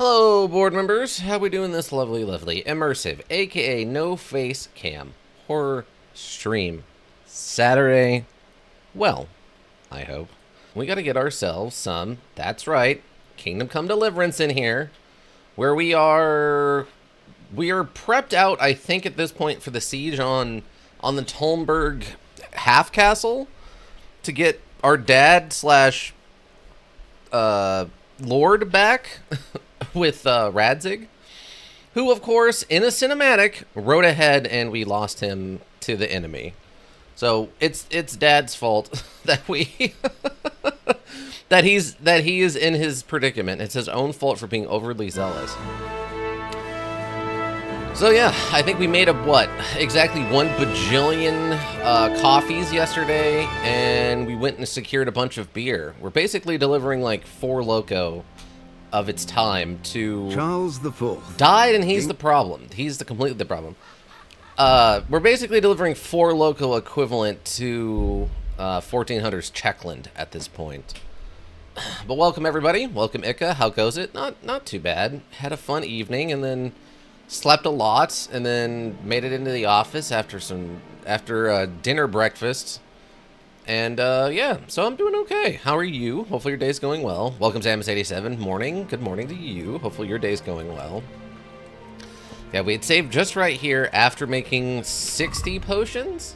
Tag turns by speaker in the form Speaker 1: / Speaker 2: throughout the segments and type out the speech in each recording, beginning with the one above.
Speaker 1: Hello, board members. How we doing this lovely, immersive, aka no face cam horror stream Saturday? Well, I hope we got to get ourselves some. That's right, Kingdom Come Deliverance in here, where we are prepped out. I think at this point for the siege on the Tolmberg half castle to get our dad slash Lord back. With Radzig, who, of course, in a cinematic, rode ahead and we lost him to the enemy. So it's Dad's fault that we that he is in his predicament. It's his own fault for being overly zealous. So yeah, I think we made up exactly 1 bajillion coffees yesterday, and we went and secured a bunch of beer. We're basically delivering like 4 Loco of its time to
Speaker 2: Charles the Fourth.
Speaker 1: Died, and he's the problem. He's completely the problem. We're basically delivering 4 Loco equivalent to 1400's Checkland at this point. But welcome everybody. Welcome Ika. How goes it? Not too bad. Had a fun evening and then slept a lot and then made it into the office after dinner breakfast. And, yeah, so I'm doing okay. How are you? Hopefully your day's going well. Welcome to Samus87. Morning. Good morning to you. Hopefully your day's going well. Yeah, we had saved just right here after making 60 potions.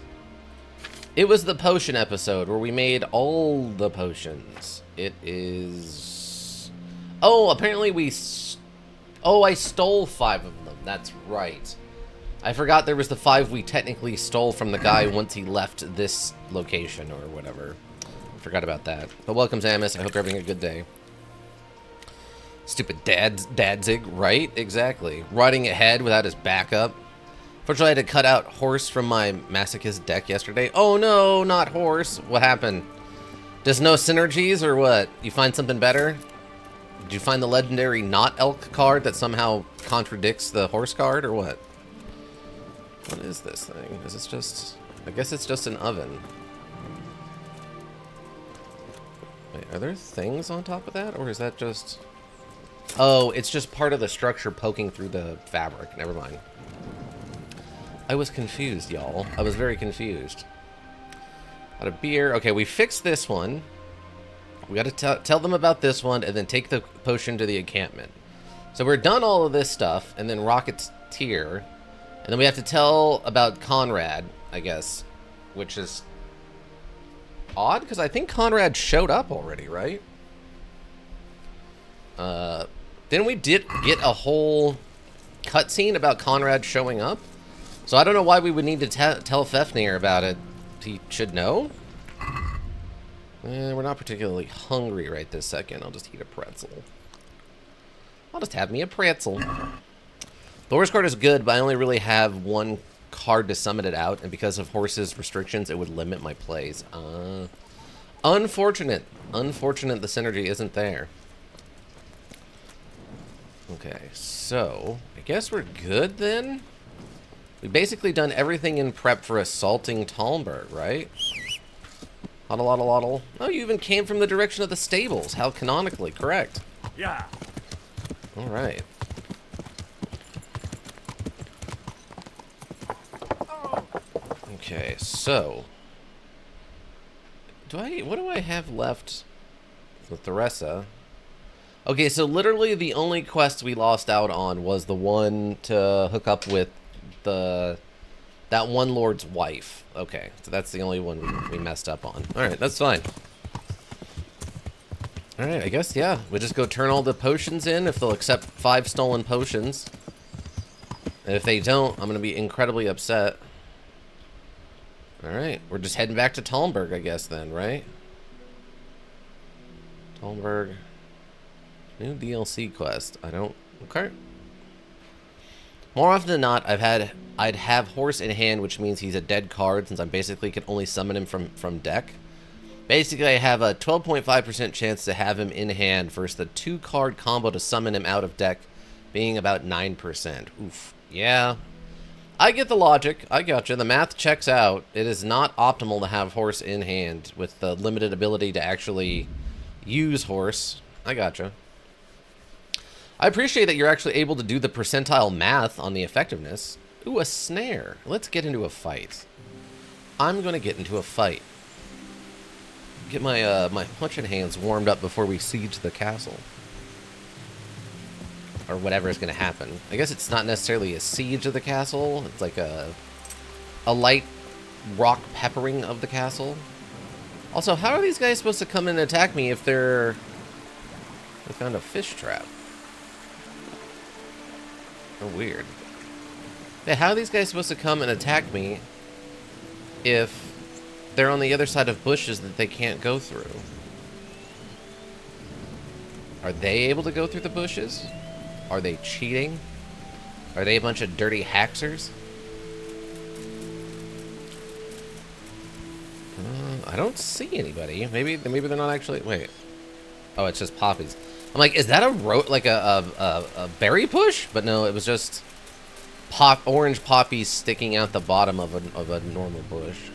Speaker 1: It was the potion episode where we made all the potions. It is... Oh, apparently I stole 5 of them. That's right. I forgot there was the 5 we technically stole from the guy once he left this location or whatever. Forgot about that. But welcome, Samus. I hope you're having a good day. Stupid Dadzig, right? Exactly. Riding ahead without his backup. Fortunately, I had to cut out Horse from my Masochist deck yesterday. Oh no, not Horse. What happened? Just no synergies or what? You find something better? Did you find the legendary not Elk card that somehow contradicts the Horse card or what? What is this thing? Is this just... I guess it's just an oven. Wait, are there things on top of that? Or is that just... Oh, it's just part of the structure poking through the fabric. Never mind. I was confused, y'all. I was very confused. Got a beer. Okay, we fixed this one. We got to tell them about this one and then take the potion to the encampment. So we're done all of this stuff, and then Rocket's tier. And then we have to tell about Conrad, I guess, which is odd, because I think Conrad showed up already, right? Didn't we get a whole cutscene about Conrad showing up? So I don't know why we would need to tell Fefnir about it. He should know? We're not particularly hungry right this second. I'll just eat a pretzel. I'll just have me a pretzel. The horse card is good, but I only really have 1 card to summon it out, and because of Horse's restrictions, it would limit my plays. Unfortunate. Unfortunate the synergy isn't there. Okay, so I guess we're good then? We've basically done everything in prep for assaulting Talmberg, right? Huddle, huddle, huddle. Oh, you even came from the direction of the stables. How canonically correct.
Speaker 2: Yeah.
Speaker 1: All right. Okay, so what do I have left with Theresa? Okay, so literally the only quest we lost out on was the one to hook up with that one lord's wife. Okay, so that's the only one we messed up on. All right, that's fine. All right, I guess, yeah, we just go turn all the potions in if they'll accept 5 stolen potions. And if they don't, I'm going to be incredibly upset. Alright, we're just heading back to Talmberg, I guess, then, right? Talmberg. New DLC quest. I don't... Okay. More often than not, I'd have Horse in hand, which means he's a dead card, since I basically can only summon him from deck. Basically, I have a 12.5% chance to have him in hand versus the 2-card combo to summon him out of deck being about 9%. Oof. Yeah. I get the logic. I gotcha. The math checks out. It is not optimal to have Horse in hand with the limited ability to actually use Horse. I gotcha. I appreciate that you're actually able to do the percentile math on the effectiveness. Ooh, a snare. Let's get into a fight. I'm going to get into a fight. Get my my punching hands warmed up before we siege the castle. Or whatever is going to happen. I guess it's not necessarily a siege of the castle. It's like a light rock peppering of the castle. Also, how are these guys supposed to come in and attack me if they found a fish trap? Oh, weird. Yeah, how are these guys supposed to come and attack me if they're on the other side of bushes that they can't go through? Are they able to go through the bushes? Are they cheating? Are they a bunch of dirty hacksers? I don't see anybody. Maybe they're not actually. Wait. Oh, it's just poppies. I'm like, is that a berry push? But no, it was just orange poppies sticking out the bottom of a normal bush.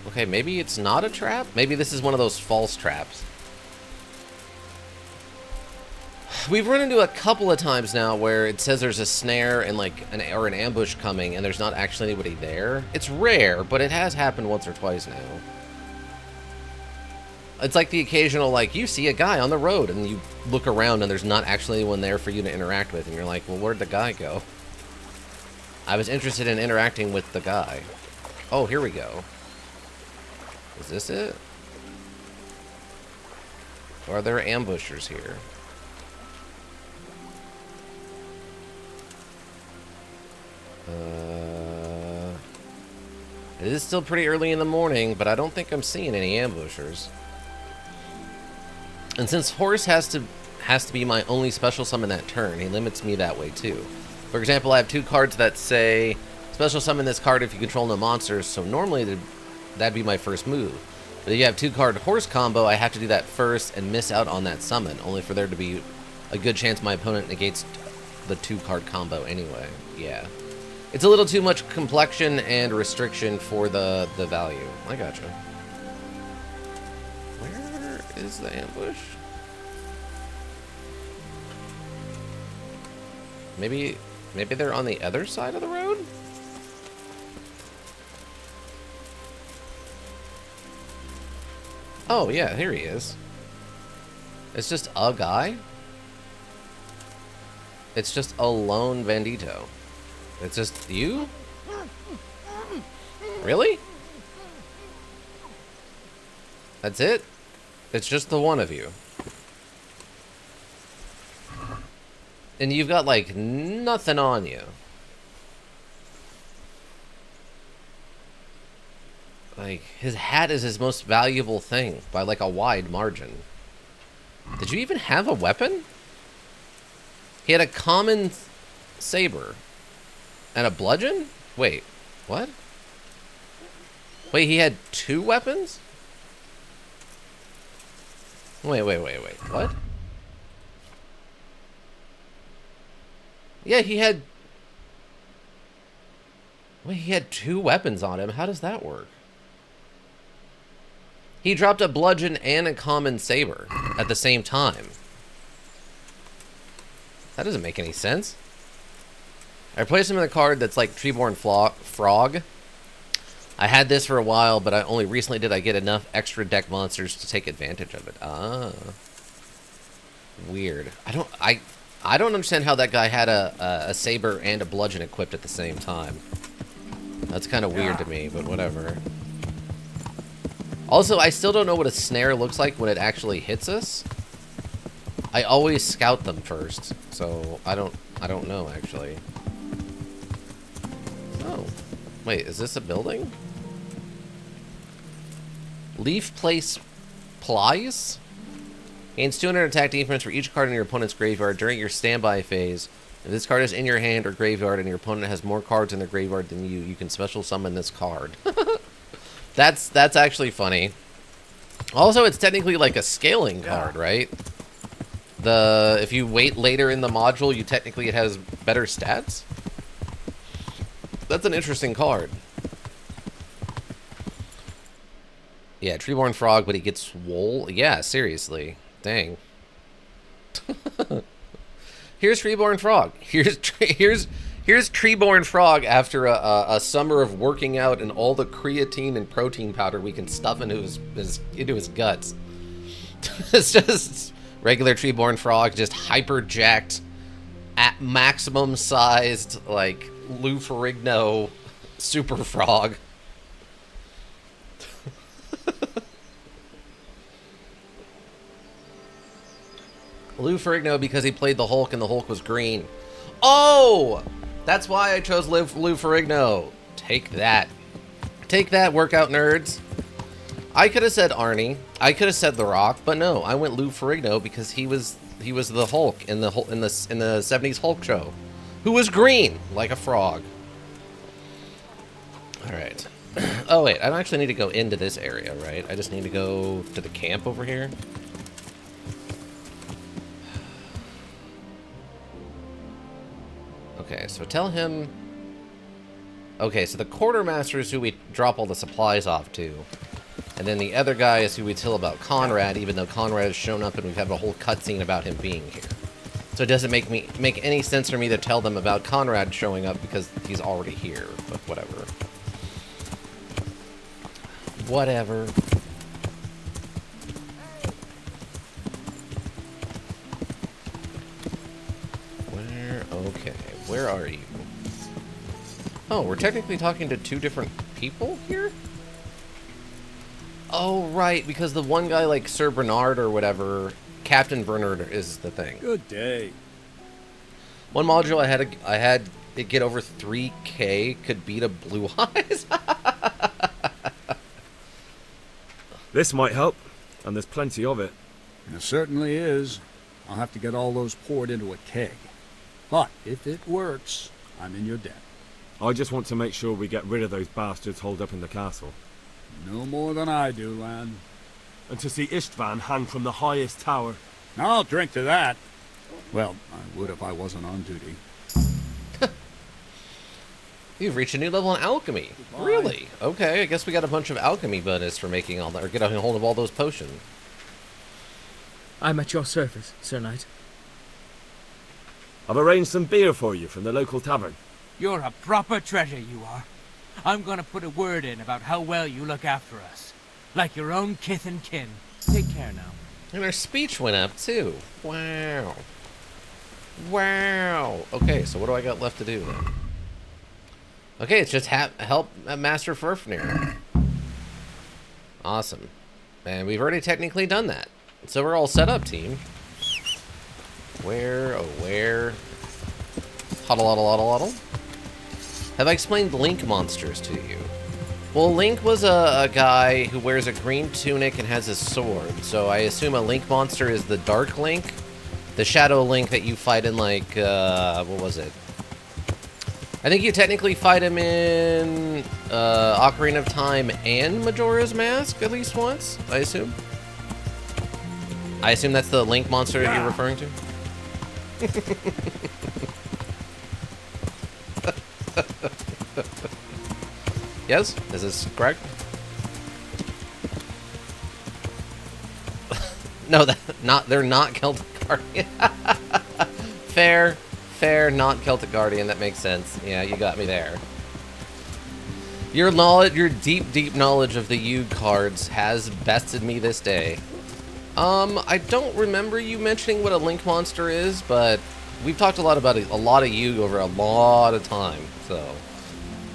Speaker 1: Okay, maybe it's not a trap. Maybe this is one of those false traps. We've run into a couple of times now where it says there's a snare and like an ambush coming, and there's not actually anybody there. It's rare, but it has happened once or twice now. It's like the occasional, like, you see a guy on the road, and you look around, and there's not actually anyone there for you to interact with, and you're like, well, where'd the guy go? I was interested in interacting with the guy. Oh, here we go. Is this it? Or are there ambushers here? It is still pretty early in the morning, but I don't think I'm seeing any ambushers. And since Horse has to be my only special summon that turn, he limits me that way too. For example, I have 2 cards that say special summon this card if you control no monsters, so normally that'd be my first move. But if you have 2-card Horse combo, I have to do that first and miss out on that summon, only for there to be a good chance my opponent negates the 2-card combo anyway. Yeah. It's a little too much complexion and restriction for the value. I gotcha. Where is the ambush? Maybe they're on the other side of the road? Oh, yeah, here he is. It's just a guy? It's just a lone bandito. It's just you? Really? That's it? It's just the one of you. And you've got, like, nothing on you. Like, his hat is his most valuable thing by, like, a wide margin. Did you even have a weapon? He had a common saber. And a bludgeon? Wait, what? Wait, he had 2 weapons? Wait, what? Yeah, he had... Wait, he had 2 weapons on him. How does that work? He dropped a bludgeon and a common saber at the same time. That doesn't make any sense. I placed him in a card that's like Treeborn Frog. I had this for a while, but I only recently did I get enough extra deck monsters to take advantage of it. Ah. Weird. I don't understand how that guy had a saber and a bludgeon equipped at the same time. That's kind of weird to me, but whatever. Also, I still don't know what a snare looks like when it actually hits us. I always scout them first, so I don't know actually. Oh, wait, is this a building? Leaf Place Plies? Gains 200 attack defense for each card in your opponent's graveyard during your standby phase. If this card is in your hand or graveyard and your opponent has more cards in their graveyard than you, you can special summon this card. That's actually funny. Also, it's technically like a scaling card, right? If you wait later in the module, it has better stats. That's an interesting card. Yeah, Treeborn Frog, but he gets swole. Yeah, seriously. Dang. Here's Treeborn Frog. Here's Treeborn Frog after a summer of working out and all the creatine and protein powder we can stuff into his guts. It's just regular Treeborn Frog, just hyper jacked, at maximum sized, like Lou Ferrigno super frog. Lou Ferrigno because he played the Hulk and the Hulk was green. Oh! That's why I chose Lou Ferrigno. Take that. Take that, workout nerds. I could have said Arnie. I could have said The Rock, but no, I went Lou Ferrigno because he was the Hulk in the 70s Hulk show, who was green like a frog. All right. Oh wait, I don't actually need to go into this area, right? I just need to go to the camp over here. Okay, so tell him... Okay, so the quartermaster is who we drop all the supplies off to. And then the other guy is who we tell about Conrad, even though Conrad has shown up and we've had a whole cutscene about him being here. So it doesn't make any sense for me to tell them about Conrad showing up because he's already here, but whatever. Whatever. Okay, where are you? Oh, we're technically talking to two different people here? Oh, right, because the one guy, like Sir Bernard or whatever, Captain Bernard is the thing.
Speaker 2: Good day.
Speaker 1: One module I had it get over 3K could beat a Blue Eyes.
Speaker 3: This might help, and there's plenty of it.
Speaker 2: It certainly is. I'll have to get all those poured into a keg. But if it works, I'm in your debt.
Speaker 3: I just want to make sure we get rid of those bastards holed up in the castle.
Speaker 2: No more than I do, lad.
Speaker 3: And to see Istvan hang from the highest tower.
Speaker 2: I'll drink to that. Well, I would if I wasn't on duty.
Speaker 1: You've reached a new level in alchemy. Goodbye. Really? Okay, I guess we got a bunch of alchemy bonus for making all that, or getting a hold of all those potions.
Speaker 4: I'm at your service, Sir Knight.
Speaker 3: I've arranged some beer for you from the local tavern.
Speaker 5: You're a proper treasure, you are. I'm gonna put a word in about how well you look after us. Like your own kith and kin. Take care now.
Speaker 1: And our speech went up, too. Wow. Wow. Okay, so what do I got left to do then? Okay, it's just help Master Furfnir. Awesome. And we've already technically done that. So we're all set up, team. Where, oh where? Huddle, huddle, huddle, huddle. Have I explained Link monsters to you? Well, Link was a guy who wears a green tunic and has a sword. So I assume a Link monster is the Dark Link. The Shadow Link that you fight in, like, what was it? I think you technically fight him in Ocarina of Time and Majora's Mask at least once, I assume. I assume that's the Link monster that you're referring to? Yes? Is this correct? No, they're not Celtic Guardian. Fair, not Celtic Guardian, that makes sense. Yeah, you got me there. Your deep knowledge of the Yuge cards has bested me this day. I don't remember you mentioning what a Link monster is, but we've talked a lot about a lot of Yuge over a lot of time, so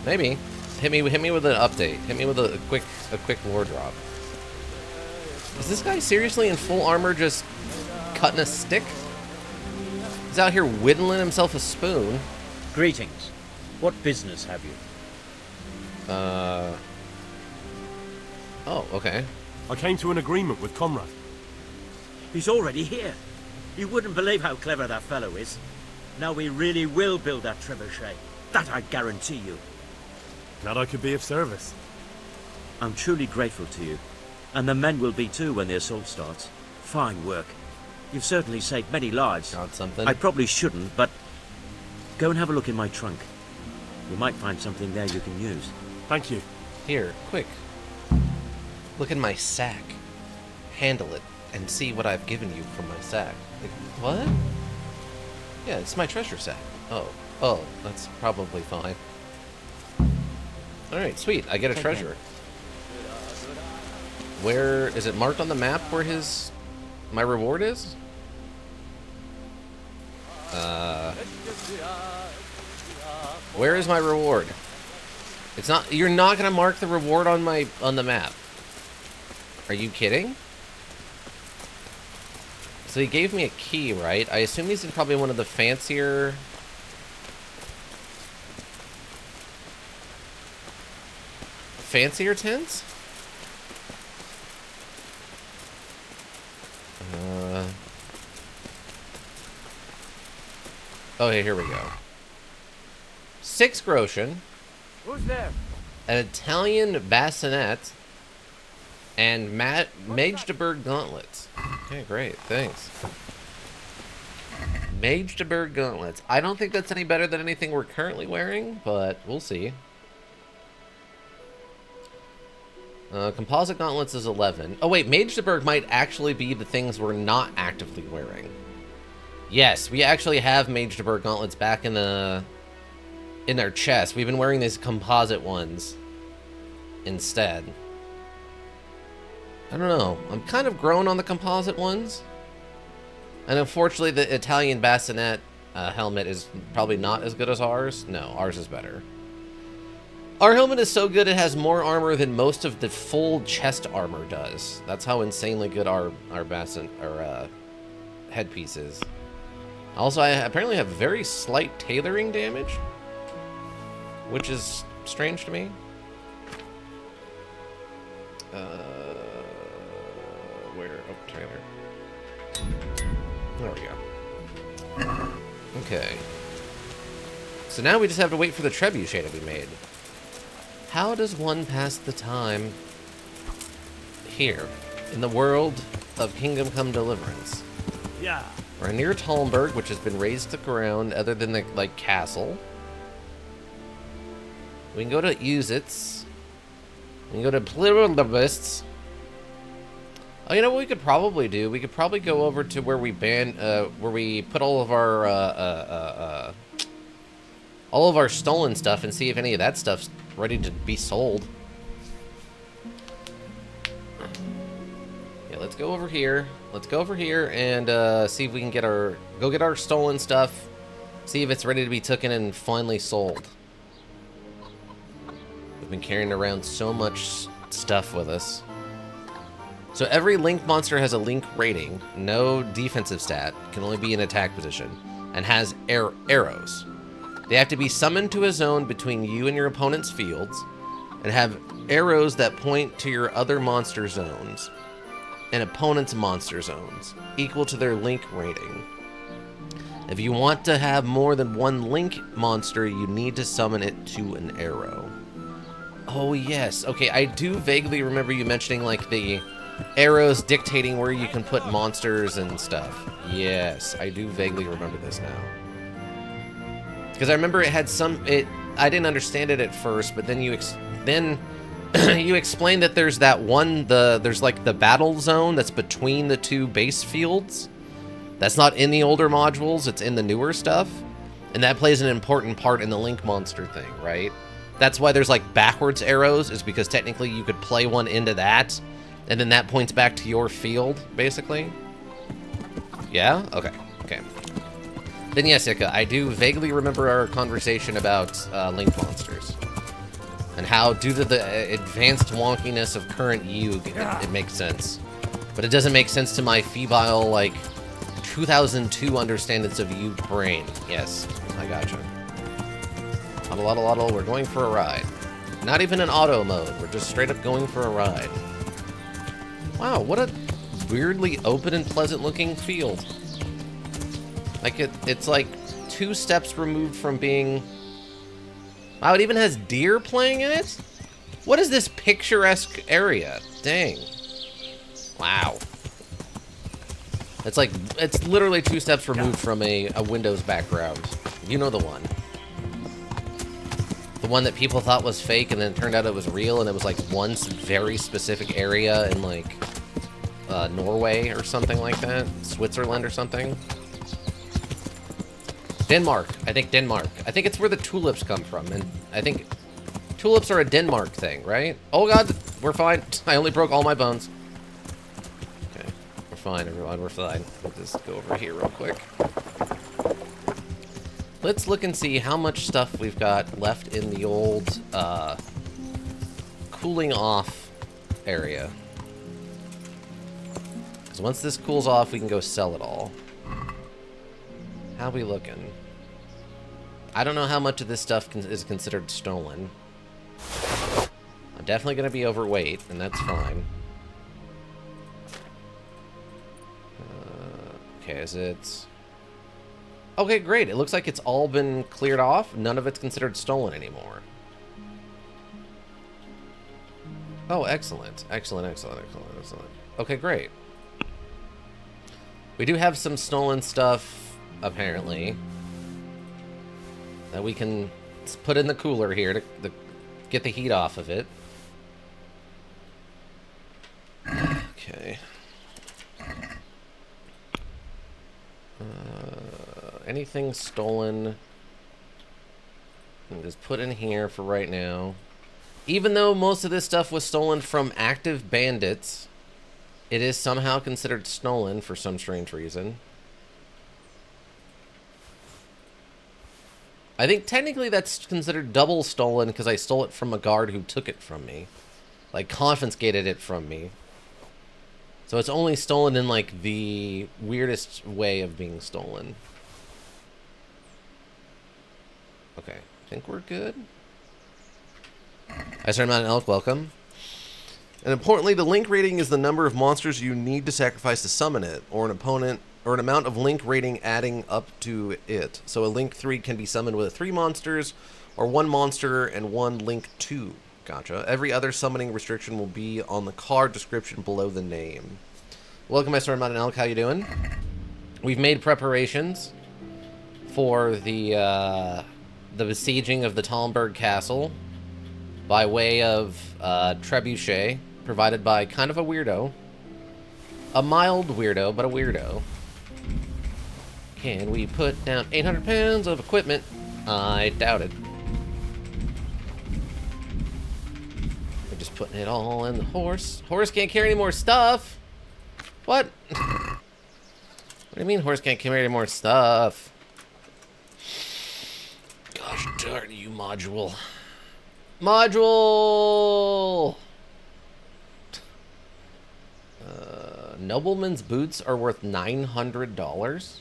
Speaker 1: maybe hit me with an update. Hit me with a quick lore drop. Is this guy seriously in full armor just cutting a stick? He's out here whittling himself a spoon.
Speaker 6: Greetings. What business have you?
Speaker 1: Oh, okay.
Speaker 3: I came to an agreement with Conrad.
Speaker 6: He's already here. You wouldn't believe how clever that fellow is. Now we really will build that trebuchet. That I guarantee you.
Speaker 3: Glad I could be of service.
Speaker 6: I'm truly grateful to you. And the men will be too when the assault starts. Fine work. You've certainly saved many lives.
Speaker 1: Got something.
Speaker 6: I probably shouldn't, but go and have a look in my trunk. You might find something there you can use.
Speaker 3: Thank you.
Speaker 1: Here, quick. Look in my sack. Handle it. and see what I've given you from my sack. Like, what? Yeah, it's my treasure sack. Oh, that's probably fine. Alright, sweet. I get a treasure. Where is it marked on the map where my reward is? Where is my reward? It's not. You're not gonna mark the reward on the map. Are you kidding? So he gave me a key, right? I assume he's in probably one of the fancier. Fancier tents? Oh, hey, here we go. 6 groschen.
Speaker 6: Who's there?
Speaker 1: An Italian bassinet. And Magdeburg gauntlets. Okay, great. Thanks. Magdeburg gauntlets. I don't think that's any better than anything we're currently wearing, but we'll see. Composite gauntlets is 11. Oh, wait. Magdeburg might actually be the things we're not actively wearing. Yes, we actually have Magdeburg gauntlets back in our chest. We've been wearing these composite ones instead. I don't know. I'm kind of grown on the composite ones. And unfortunately, the Italian bassinet helmet is probably not as good as ours. No, ours is better. Our helmet is so good it has more armor than most of the full chest armor does. That's how insanely good our headpiece is. Also, I apparently have very slight tailoring damage, which is strange to me. Where? Oh, trailer. There we go. Okay. So now we just have to wait for the trebuchet to be made. How does one pass the time here, in the world of Kingdom Come Deliverance?
Speaker 6: Yeah.
Speaker 1: We're near Talmberg, which has been razed to ground, other than the, like, castle. We can go to Uzitz. We can go to Pluralists. Oh, you know what we could probably do? We could probably go over to where we where we put all of our stolen stuff and see if any of that stuff's ready to be sold. Yeah, let's go over here. Let's go over here and see if we can get our stolen stuff. See if it's ready to be taken and finally sold. We've been carrying around so much stuff with us. So every link monster has a link rating, no defensive stat, can only be in attack position, and has arrows. They have to be summoned to a zone between you and your opponent's fields, and have arrows that point to your other monster zones and opponent's monster zones, equal to their link rating. If you want to have more than one link monster, you need to summon it to an arrow. Oh yes, okay, I do vaguely remember you mentioning like the arrows dictating where you can put monsters and stuff. Yes, I do vaguely remember this now. Because I remember it had I didn't understand it at first, but then you explained that there's that one, there's like the battle zone that's between the two base fields. That's not in the older modules, it's in the newer stuff. And that plays an important part in the Link monster thing, right? That's why there's like backwards arrows, is because technically you could play one into that, and then that points back to your field, basically. Yeah? Okay. Okay. Then yes, Ika, I do vaguely remember our conversation about Link monsters. And how, due to the advanced wonkiness of current Yuge, it makes sense. But it doesn't make sense to my febile, like, 2002 understandings of Yuge brain. Yes, I gotcha. Huddle, we're going for a ride. Not even in auto mode, we're just straight up going for a ride. Wow, what a weirdly open and pleasant looking field. Like, it's like 2 steps removed from being... Wow, it even has deer playing in it? What is this picturesque area? Dang. Wow. It's like, it's literally 2 steps removed from a Windows background. You know the one. The one that people thought was fake and then it turned out it was real, and it was like one very specific area in like Norway or something like that. Switzerland or something. Denmark. I think Denmark. I think it's where the tulips come from. And I think tulips are a Denmark thing, right? Oh god, we're fine. I only broke all my bones. Okay, we're fine, everyone. We're fine. We'll just go over here real quick. Let's look and see how much stuff we've got left in the old cooling off area. Because once this cools off, we can go sell it all. How we looking? I don't know how much of this stuff is considered stolen. I'm definitely going to be overweight, and that's fine. Okay, is it... Okay, great. It looks like it's all been cleared off. None of it's considered stolen anymore. Oh, excellent. Excellent, excellent, excellent, excellent. Okay, great. We do have some stolen stuff, apparently, that we can put in the cooler here to get the heat off of it. Okay. Anything stolen, I'll just put in here for right now. Even though most of this stuff was stolen from active bandits, it is somehow considered stolen for some strange reason. I think technically that's considered double stolen because I stole it from a guard who took it from me. Like, confiscated it from me. So it's only stolen in, like, the weirdest way of being stolen. Okay, I think we're good. I started Mountain Elk, welcome. And importantly, the link rating is the number of monsters you need to sacrifice to summon it, or an opponent, or an amount of link rating adding up to it. So a link 3 can be summoned with 3 monsters, or 1 monster and 1 link 2. Gotcha. Every other summoning restriction will be on the card description below the name. Welcome, I started Mountain Elk, how you doing? We've made preparations for the besieging of the Talmberg Castle by way of Trebuchet, provided by kind of a weirdo. A mild weirdo, but a weirdo. Can we put down 800 pounds of equipment? I doubt it. We're just putting it all in the horse. Horse can't carry any more stuff. What? What do you mean horse can't carry any more stuff? Gosh darn you, module. Module! Nobleman's boots are worth $900?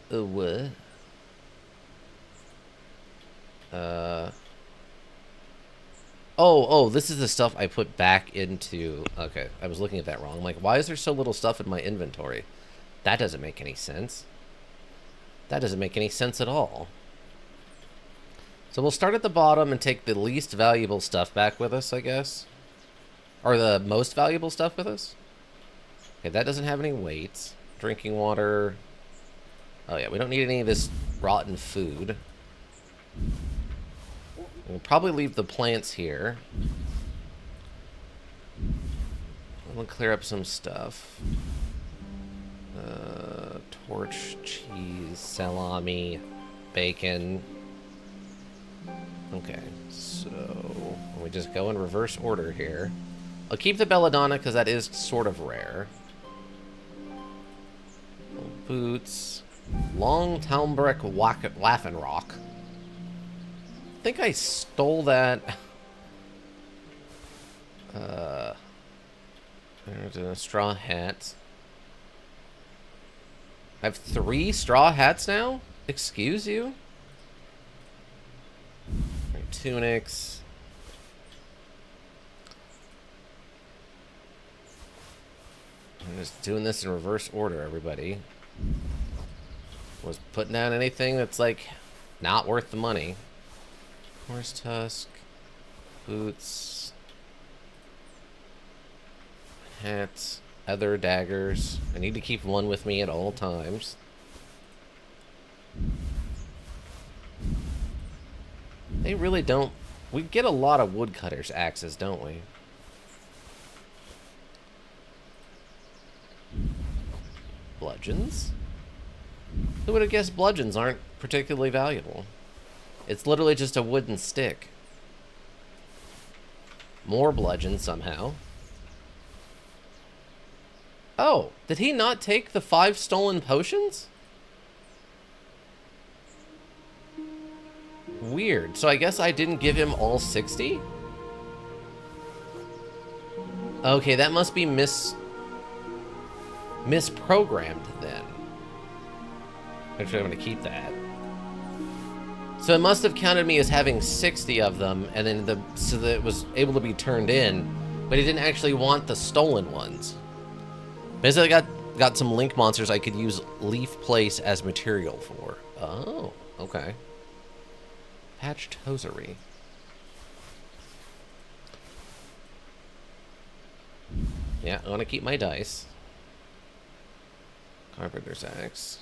Speaker 1: What? Oh, this is the stuff I put back into... Okay, I was looking at that wrong. I'm like, why is there so little stuff in my inventory? That doesn't make any sense. That doesn't make any sense at all. So we'll start at the bottom and take the least valuable stuff back with us, I guess. Or the most valuable stuff with us. Okay, that doesn't have any weights. Drinking water. Oh yeah, we don't need any of this rotten food. We'll probably leave the plants here. We'll clear up some stuff. Torch, cheese, salami, bacon. Okay, so we just go in reverse order here. I'll keep the belladonna because that is sort of rare. Boots. Long Talmberg Waffen Rock. I think I stole that. There's a straw hat. I have 3 straw hats now? Excuse you? Tunics. I'm just doing this in reverse order, everybody. Was putting down anything that's, like, not worth the money. Horse tusk. Boots. Hats. Other daggers. I need to keep one with me at all times. They really don't... We get a lot of woodcutters' axes, don't we? bludgeons? Who would have guessed bludgeons aren't particularly valuable? It's literally just a wooden stick. More bludgeons somehow. Oh, did he not take the 5 stolen potions? Weird. So I guess I didn't give him all 60? Okay, that must be misprogrammed then. Actually, I'm going to keep that. So it must have counted me as having 60 of them, and then so that it was able to be turned in, but he didn't actually want the stolen ones. Basically, I got some link monsters I could use Leaf Place as material for. Oh, okay. Patched hosiery. Yeah, I want to keep my dice. Carpenter's axe.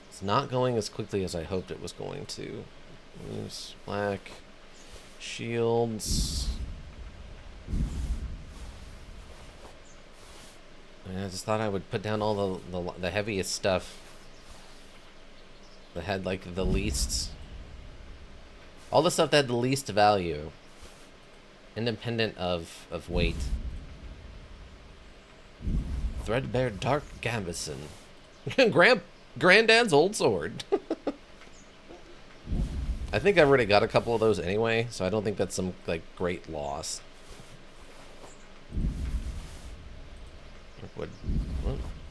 Speaker 1: It's not going as quickly as I hoped it was going to. Use black shields. I just thought I would put down all the heaviest stuff that had like the least. All the stuff that had the least value. Independent of weight. Threadbare dark gambeson. Granddad's old sword. I think I've already got a couple of those anyway, so I don't think that's some like great loss.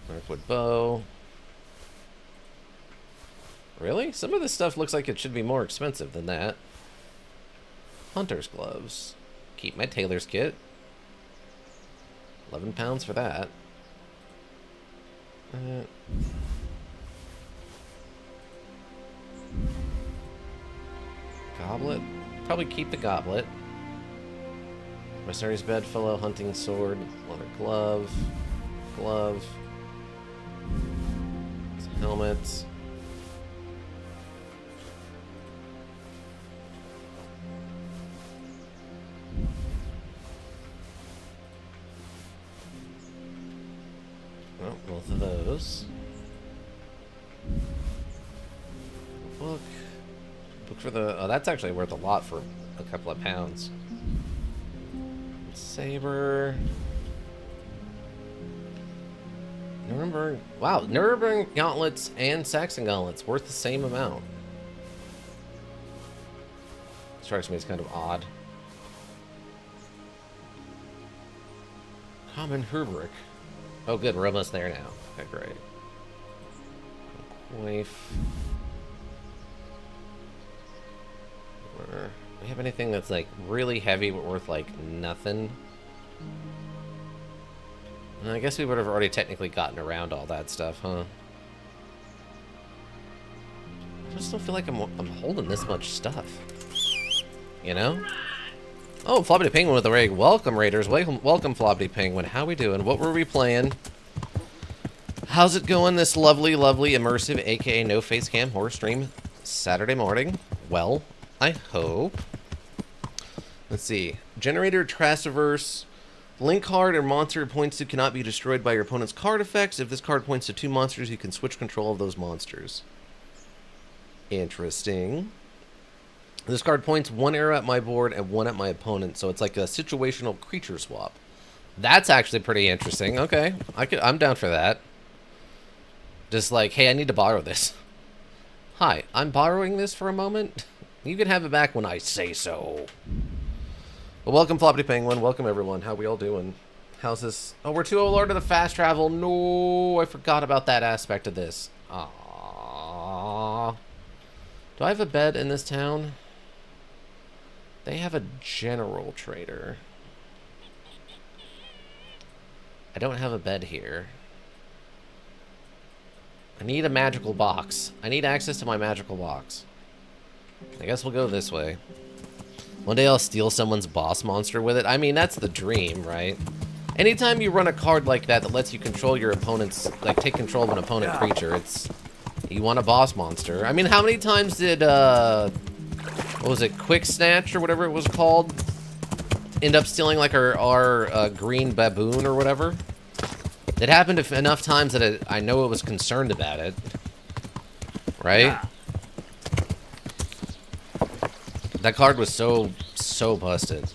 Speaker 1: Darkwood bow. Really? Some of this stuff looks like it should be more expensive than that. Hunter's gloves. Keep my tailor's kit. 11 pounds for that. Goblet? Probably keep the goblet. Mercenary's bedfellow, hunting sword, leather glove, helmet. Oh, both of those. Book for the. Oh, that's actually worth a lot for a couple of pounds. Saber. Nuremberg. Wow, Nuremberg gauntlets and Saxon gauntlets worth the same amount. Strikes me as kind of odd. Common Hubrik. Oh, good. We're almost there now. Okay, great. Waif. Do we have anything that's like really heavy but worth like nothing? I guess we would have already technically gotten around all that stuff, huh? I just don't feel like I'm holding this much stuff. You know? Oh, Floppity Penguin with the rig. Welcome, Raiders. Welcome, Floppity Penguin. How we doing? What were we playing? How's it going this lovely, lovely, immersive, aka no face cam horror stream Saturday morning? Well, I hope. Let's see. Generator Trassiverse. Link card or monster points to cannot be destroyed by your opponent's card effects. If this card points to 2 monsters, you can switch control of those monsters. Interesting. This card points 1 arrow at my board and 1 at my opponent, so it's like a situational creature swap. That's actually pretty interesting. Okay, I'm down for that. Just like, hey, I need to borrow this. Hi, I'm borrowing this for a moment. You can have it back when I say so. Well, welcome, Floppity Penguin. Welcome, everyone. How we all doing? How's this? Oh, we're too old to the fast travel. No, I forgot about that aspect of this. Aww. Do I have a bed in this town? They have a general trader. I don't have a bed here. I need a magical box. I need access to my magical box. I guess we'll go this way. One day I'll steal someone's boss monster with it. I mean, that's the dream, right? Anytime you run a card like that that lets you control your opponent's, like, take control of an opponent creature, it's... You want a boss monster. I mean, how many times did, what was it, Quick Snatch or whatever it was called, end up stealing, like, our green baboon or whatever? It happened enough times that I know it was concerned about it. Right?
Speaker 2: Yeah.
Speaker 1: That card was so busted.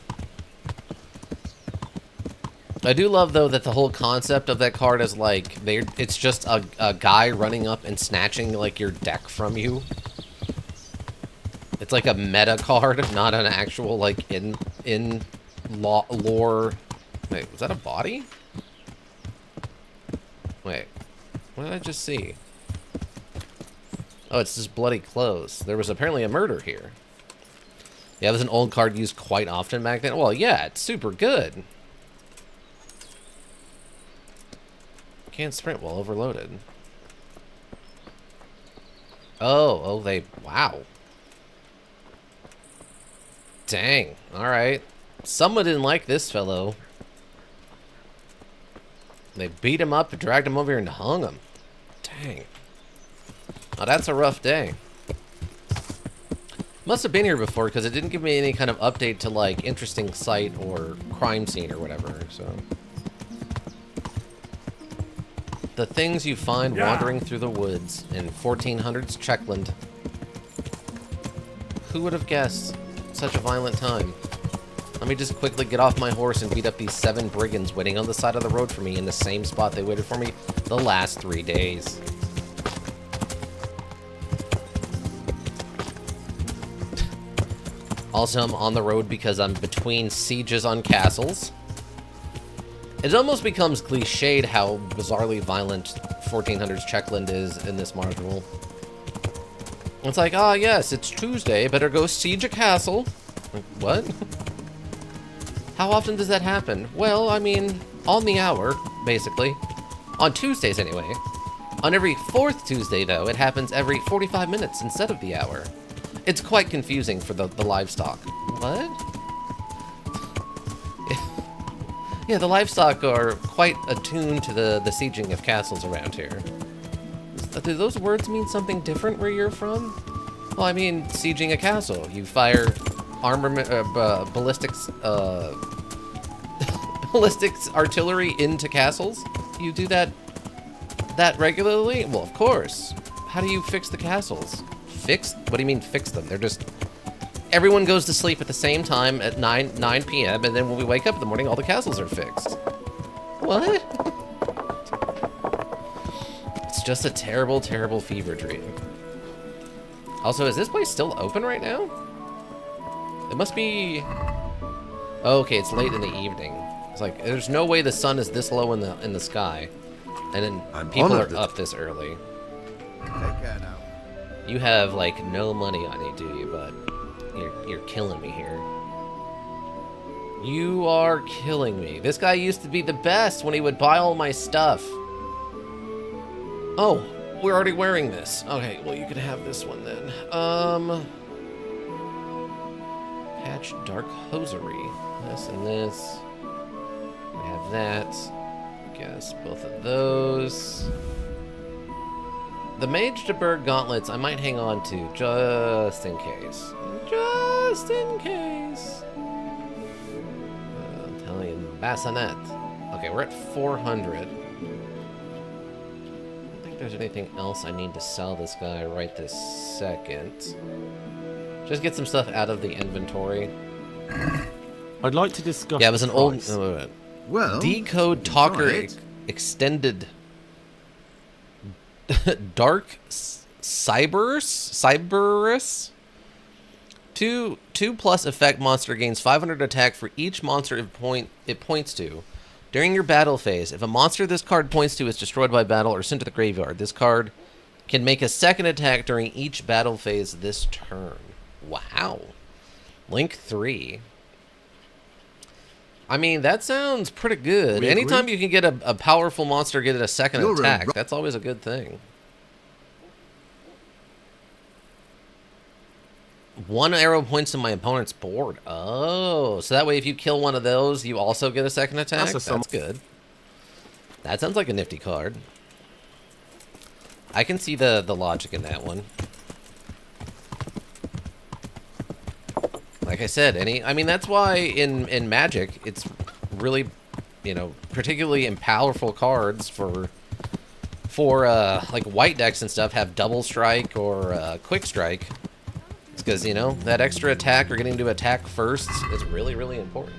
Speaker 1: I do love, though, that the whole concept of that card is, like, it's just a guy running up and snatching, like, your deck from you. It's like a meta card, not an actual, like, in lore. Wait, was that a body? Wait, what did I just see? Oh, it's just bloody clothes. There was apparently a murder here. Yeah, it was an old card used quite often back then. Well, yeah, it's super good. Can't sprint while overloaded. Oh, wow. Dang, alright. Someone didn't like this fellow. They beat him up, dragged him over here, and hung him. Dang. Oh, that's a rough day. Must have been here before, because it didn't give me any kind of update to, like, interesting site or crime scene or whatever, so... The things you find wandering through the woods in 1400s Czechland. Who would have guessed such a violent time? Let me just quickly get off my horse and beat up these 7 brigands waiting on the side of the road for me in the same spot they waited for me the last 3 days. Also, I'm on the road because I'm between sieges on castles. It almost becomes cliched how bizarrely violent 1400s Czechland is in this module. It's like, ah, yes, it's Tuesday, better go siege a castle. Like, what? How often does that happen? Well, I mean, on the hour, basically. On Tuesdays, anyway. On every 4th Tuesday, though, it happens every 45 minutes instead of the hour. It's quite confusing for the livestock. What? Yeah, the livestock are quite attuned to the sieging of castles around here. Do those words mean something different where you're from? Well, I mean, sieging a castle. You fire armament, ballistics artillery into castles? You do that regularly? Well, of course. How do you fix the castles? Fix? What do you mean fix them? They're just... Everyone goes to sleep at the same time at 9 p.m. and then when we wake up in the morning, all the castles are fixed. What? It's just a terrible, terrible fever dream. Also, is this place still open right now? It must be... Oh, okay, it's late in the evening. It's like, there's no way the sun is this low in the sky. And then people are up this early.
Speaker 7: Take care now.
Speaker 1: You have, like, no money on you, do you, bud? You're killing me here. You are killing me. This guy used to be the best when he would buy all my stuff. Oh, we're already wearing this. Okay, well, you can have this one then. Patch Dark Hosiery. This and this. We have that. Guess both of those. The Mage de Burg gauntlets I might hang on to just in case. Just in case. Italian bassinet. Okay, we're at 400. I don't think there's anything else I need to sell this guy right this second. Just get some stuff out of the inventory.
Speaker 3: I'd like to discuss.
Speaker 1: Yeah, it was an old
Speaker 7: Well,
Speaker 1: decode talker
Speaker 7: right.
Speaker 1: extended Dark Cyberus. 2+ effect monster gains 500 attack for each monster it points to. During your battle phase, if a monster this card points to is destroyed by battle or sent to the graveyard, this card can make a second attack during each battle phase this turn. Wow. Link 3. I mean, that sounds pretty good. Anytime you can get a powerful monster get a second attack, that's always a good thing. 1 arrow points to my opponent's board. Oh, so that way if you kill one of those, you also get a second attack? That's good. That sounds like a nifty card. I can see the logic in that one. Like I said, I mean, that's why in Magic, it's really you know, particularly in powerful cards for like white decks and stuff have double strike or quick strike. It's because, you know, that extra attack or getting to attack first is really, really important.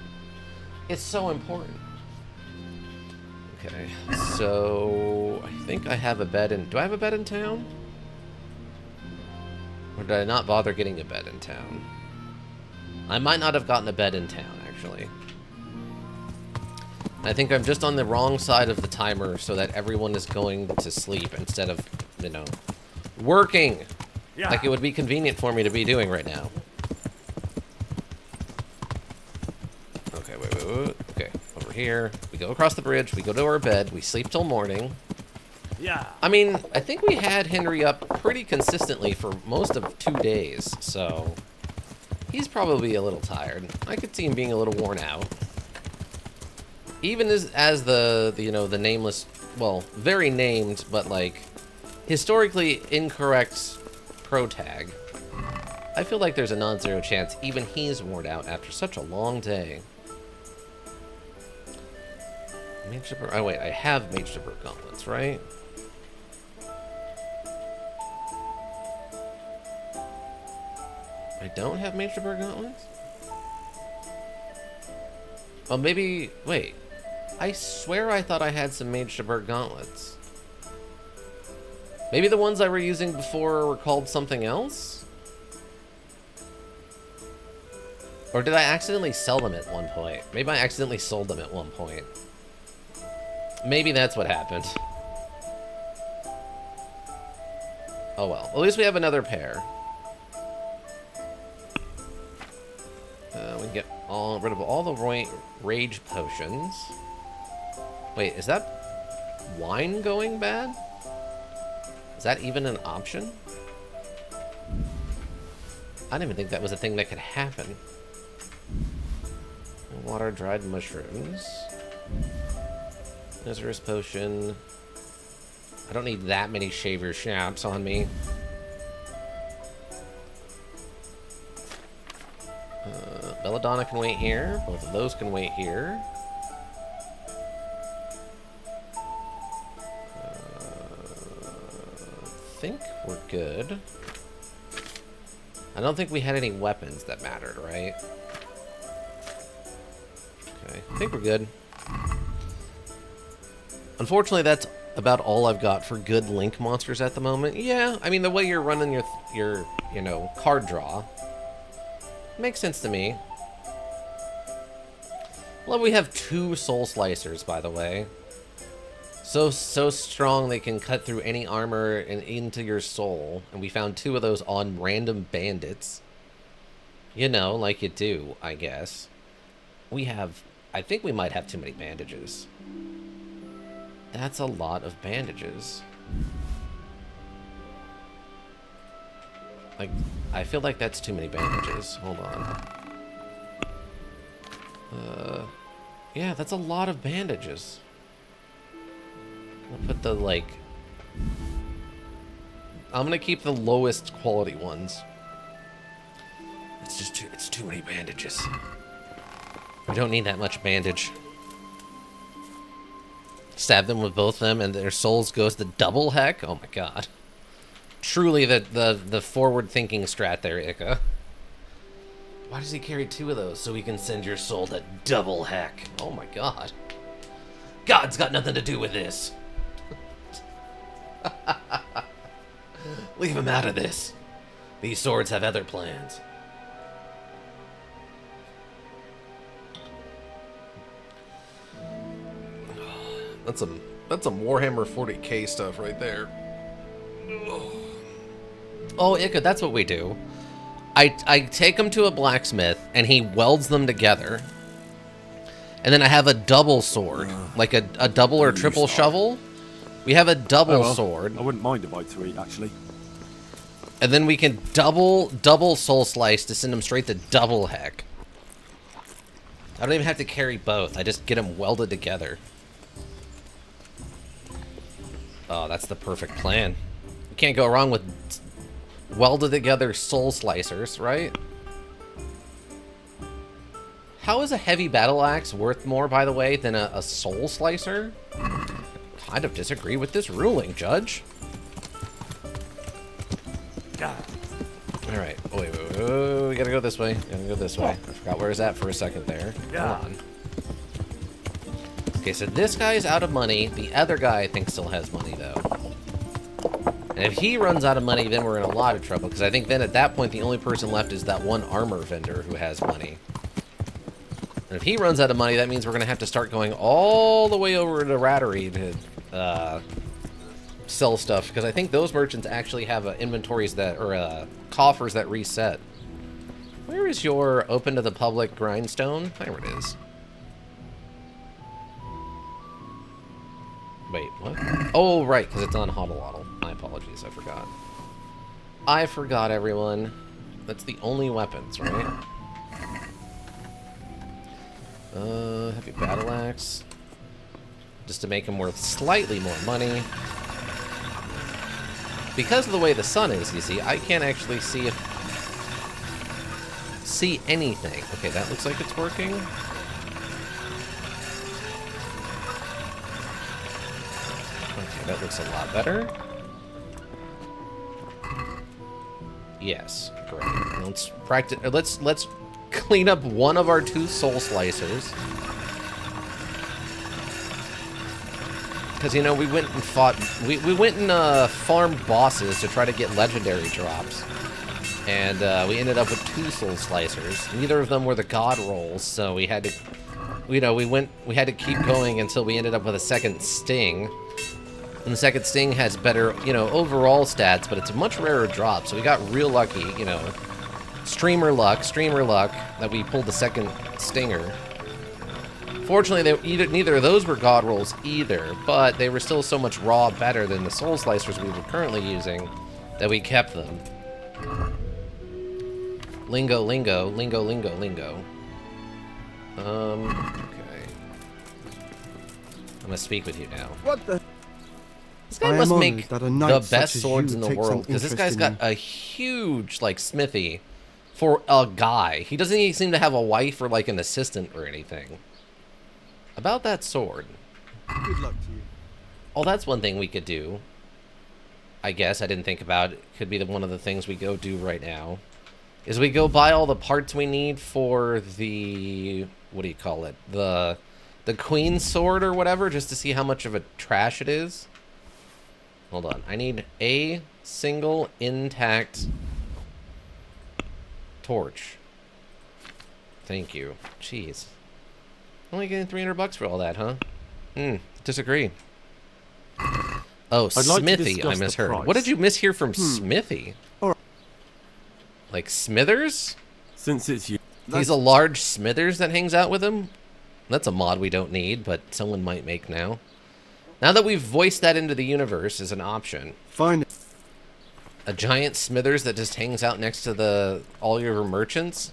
Speaker 1: It's so important. Okay, so I think I have a bed in... Do I have a bed in town? Or did I not bother getting a bed in town? I might not have gotten a bed in town, actually. I think I'm just on the wrong side of the timer so that everyone is going to sleep instead of, you know, working.
Speaker 3: Yeah.
Speaker 1: Like it would be convenient for me to be doing right now. Okay, wait. Okay, over here. We go across the bridge, we go to our bed, we sleep till morning.
Speaker 3: Yeah.
Speaker 1: I mean, I think we had Henry up pretty consistently for most of 2 days, so he's probably a little tired. I could see him being a little worn out. Even as the you know, the nameless, well, very named, but like historically incorrect pro tag, I feel like there's a non-zero chance even he's worn out after such a long day. Oh wait, I have Mage to Brook Gauntlets, right? I don't have Mage to Brook Gauntlets? Oh, maybe... Wait. I swear I thought I had some Mage to Brook Gauntlets. Maybe the ones I were using before were called something else? Or did I accidentally sell them at one point? Maybe I accidentally sold them at one point. Maybe that's what happened. Oh well. At least we have another pair. We can get rid of all the rage potions. Wait, is that wine going bad? Is that even an option? I didn't even think that was a thing that could happen. Water dried mushrooms. Lazarus potion. I don't need that many shaver shaps on me. Belladonna can wait here. Both of those can wait here. I think we're good. I don't think we had any weapons that mattered, right? Okay, I think we're good. Unfortunately, that's about all I've got for good link monsters at the moment. Yeah, I mean, the way you're running your you know, card draw makes sense to me. Well, we have 2 soul slicers, by the way. So strong they can cut through any armor and into your soul. And we found 2 of those on random bandits. You know, like you do, I guess. We have... I think we might have too many bandages. That's a lot of bandages. Like, I feel like that's too many bandages. Hold on. Yeah, that's a lot of bandages. I'll put the, like... I'm gonna keep the lowest quality ones. It's just it's too many bandages. We don't need that much bandage. Stab them with both of them and their souls goes to double heck? Oh my god. Truly the forward-thinking strat there, Ika. Why does he carry 2 of those? So he can send your soul to double heck. Oh my god. God's got nothing to do with this. Leave him out of this. These swords have other plans. That's some Warhammer 40k stuff right there. Oh, Ika, that's what we do. I take them to a blacksmith, and he welds them together. And then I have a double sword. Like a double or triple shovel. We have a double sword.
Speaker 3: I wouldn't mind a bite to eat, actually.
Speaker 1: And then we can double soul slice to send them straight to double heck. I don't even have to carry both. I just get them welded together. Oh, that's the perfect plan. You can't go wrong with welded together soul slicers, right? How is a heavy battle axe worth more, by the way, than a soul slicer? Kind of disagree with this ruling, Judge. Alright. Oh, wait. We gotta go this way. I forgot where it's at for a second there. Hold on. Okay, so this guy is out of money. The other guy, I think, still has money, though. And if he runs out of money, then we're in a lot of trouble, because I think then at that point, the only person left is that one armor vendor who has money. And if he runs out of money, that means we're going to have to start going all the way over to Rattery to sell stuff, because I think those merchants actually have inventories that, or coffers that reset. Where is your open to the public grindstone? There it is. Wait, what? Oh, right, because it's on Hodl. My apologies, I forgot. I forgot, everyone. That's the only weapons, right? Heavy battle axe. Just to make him worth slightly more money. Because of the way the sun is, you see, I can't actually see anything. Okay, that looks like it's working. Okay, that looks a lot better. Yes, great. Let's practice. Let's clean up one of our 2 soul slicers. Because, you know, we went and fought... We went and farmed bosses to try to get legendary drops. And we ended up with 2 soul slicers. Neither of them were the god rolls, so we had to... You know, we had to keep going until we ended up with a second sting. And the second sting has better, you know, overall stats, but it's a much rarer drop, so we got real lucky, you know. Streamer luck, that we pulled the second stinger. Fortunately, neither of those were god rolls either, but they were still so much raw better than the soul slicers we were currently using that we kept them. Lingo. Okay. I'm gonna speak with you now.
Speaker 8: What the?
Speaker 1: This guy must make the best swords in the world, because this guy's got a huge, like, smithy for a guy. He doesn't even seem to have a wife or, like, an assistant or anything. About that sword.
Speaker 8: Good luck to you.
Speaker 1: Oh, that's one thing we could do. I guess I didn't think about it. Could be one of the things we go do right now. Is we go buy all the parts we need for the... What do you call it? The queen's sword or whatever, just to see how much of a trash it is. Hold on. I need a single intact torch. Thank you. Jeez. Only getting $300 for all that, huh? Disagree. Oh, Smithy, I misheard. What did you mishear from Smithy? Like Smithers?
Speaker 8: Since it's you.
Speaker 1: He's a large Smithers that hangs out with him? That's a mod we don't need, but someone might make now. Now that we've voiced that into the universe as an option.
Speaker 8: Fine.
Speaker 1: A giant Smithers that just hangs out next to all your merchants?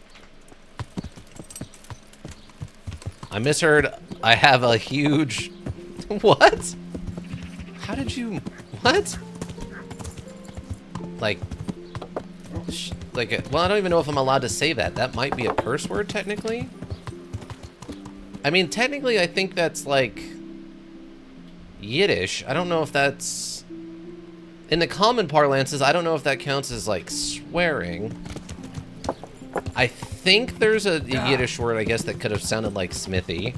Speaker 1: I misheard. I have a huge... What? How did you... What? Like... Well, I don't even know if I'm allowed to say that. That might be a curse word, technically. I mean, technically, I think that's, like... Yiddish. I don't know if that's... In the common parlances, I don't know if that counts as, like, swearing. I think there's a Yiddish word, I guess, that could have sounded like smithy.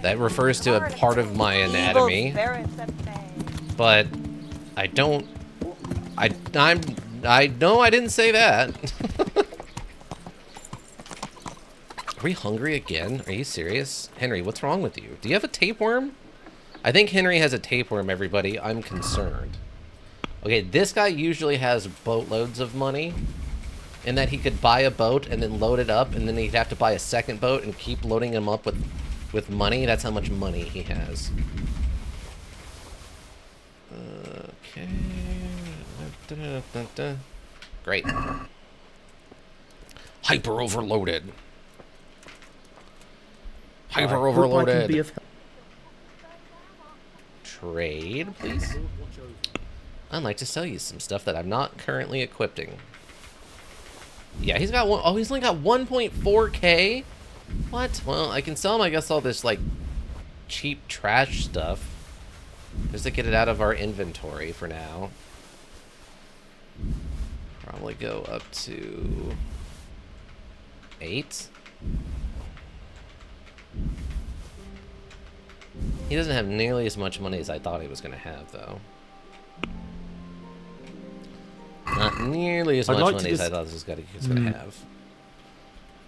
Speaker 1: That refers to a part of my anatomy. But I don't... I know I didn't say that. Are we hungry again? Are you serious? Henry, what's wrong with you? Do you have a tapeworm? I think Henry has a tapeworm, everybody. I'm concerned. Okay, this guy usually has boatloads of money. In that he could buy a boat and then load it up, and then he'd have to buy a second boat and keep loading him up with money. That's how much money he has. Okay. Great. Hyper overloaded. Hyper overloaded. Trade, please. I'd like to sell you some stuff that I'm not currently equipping. Yeah, he's got one. Oh, he's only got 1.4K. What? Well, I can sell him, I guess, all this, like, cheap trash stuff. Just to get it out of our inventory for now. Probably go up to 8. He doesn't have nearly as much money as I thought he was going to have, though. Not nearly as much money as I thought this was going to have.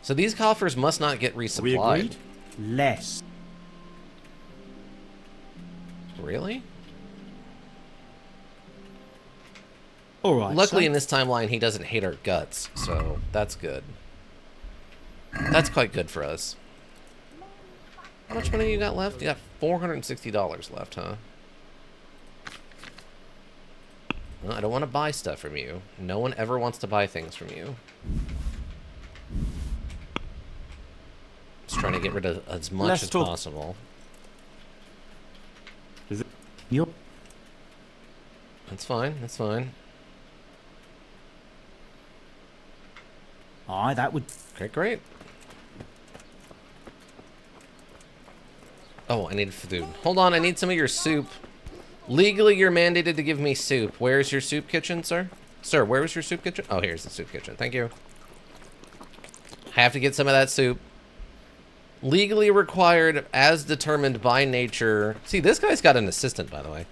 Speaker 1: So these coffers must not get resupplied.
Speaker 3: We agreed?
Speaker 6: Less.
Speaker 1: Really?
Speaker 6: Alright.
Speaker 1: Luckily, in this timeline, he doesn't hate our guts, so that's good. That's quite good for us. How much money you got left? You got $460 left, huh? Well, I don't want to buy stuff from you. No one ever wants to buy things from you. Just trying to get rid of as much as possible.
Speaker 3: Is it? Yep.
Speaker 1: That's fine. That's fine.
Speaker 6: Aye, that would...
Speaker 1: Great, great. Oh, I need food. Hold on, I need some of your soup. Legally, you're mandated to give me soup. Where's your soup kitchen, sir? Sir, where was your soup kitchen? Oh, here's the soup kitchen. Thank you. Have to get some of that soup. Legally required, as determined by nature. See, this guy's got an assistant, by the way.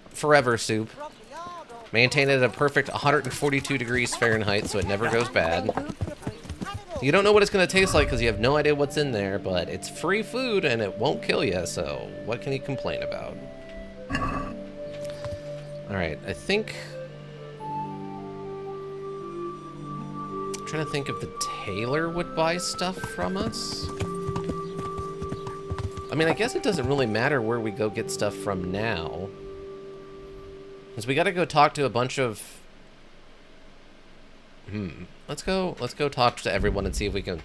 Speaker 1: Forever soup. Maintain it at a perfect 142 degrees Fahrenheit, so it never goes bad. You don't know what it's going to taste like because you have no idea what's in there, but it's free food and it won't kill you, so what can you complain about? Alright, I think... I'm trying to think if the tailor would buy stuff from us. I mean, I guess it doesn't really matter where we go get stuff from now. Because we got to go talk to a bunch of... Let's go talk to everyone and see if we can...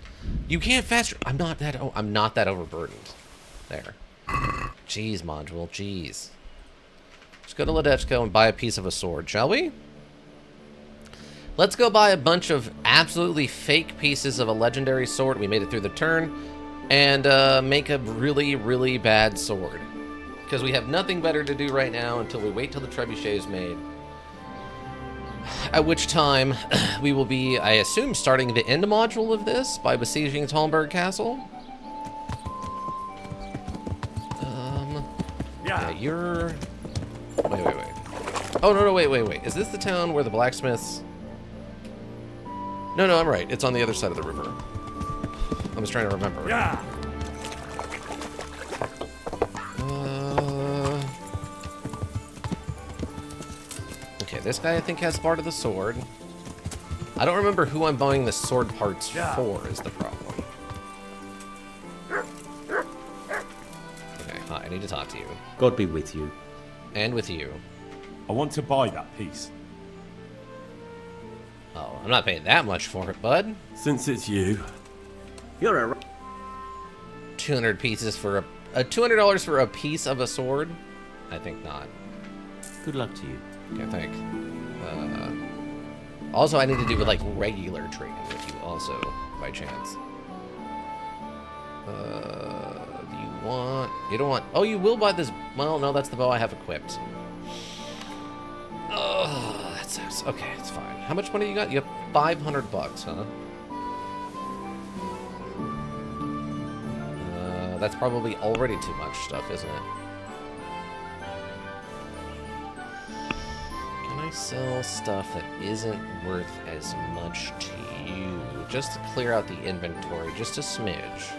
Speaker 1: You can't fast... I'm not that overburdened. There. Jeez, module. Jeez. Let's go to Ledechko and buy a piece of a sword, shall we? Let's go buy a bunch of absolutely fake pieces of a legendary sword. We made it through the turn. And make a really, really bad sword. Because we have nothing better to do right now until we wait till the trebuchet is made. At which time, we will be, I assume, starting the end module of this by besieging Talmberg Castle. Yeah, you're... Wait. Oh, no, wait. Is this the town where the blacksmiths... No, I'm right. It's on the other side of the river. I was trying to remember.
Speaker 3: Yeah.
Speaker 1: Okay, this guy I think has part of the sword. I don't remember who I'm buying the sword parts for is the problem. Okay, hi, I need to talk to you.
Speaker 6: God be with you.
Speaker 1: And with you.
Speaker 3: I want to buy that piece.
Speaker 1: Oh, I'm not paying that much for it, bud.
Speaker 3: Since it's you.
Speaker 6: You're a...
Speaker 1: 200 pieces for a $200 for a piece of a sword? I think not.
Speaker 6: Good luck to you.
Speaker 1: Okay, thanks. Also, I need to do with, like, regular trading with you also, by chance. Do you want... You don't want... Oh, you will buy this... Well, no, that's the bow I have equipped. Oh, that sucks. Okay, it's fine. How much money you got? You have 500 bucks, huh? That's probably already too much stuff, isn't it? Can I sell stuff that isn't worth as much to you? Just to clear out the inventory, just a smidge.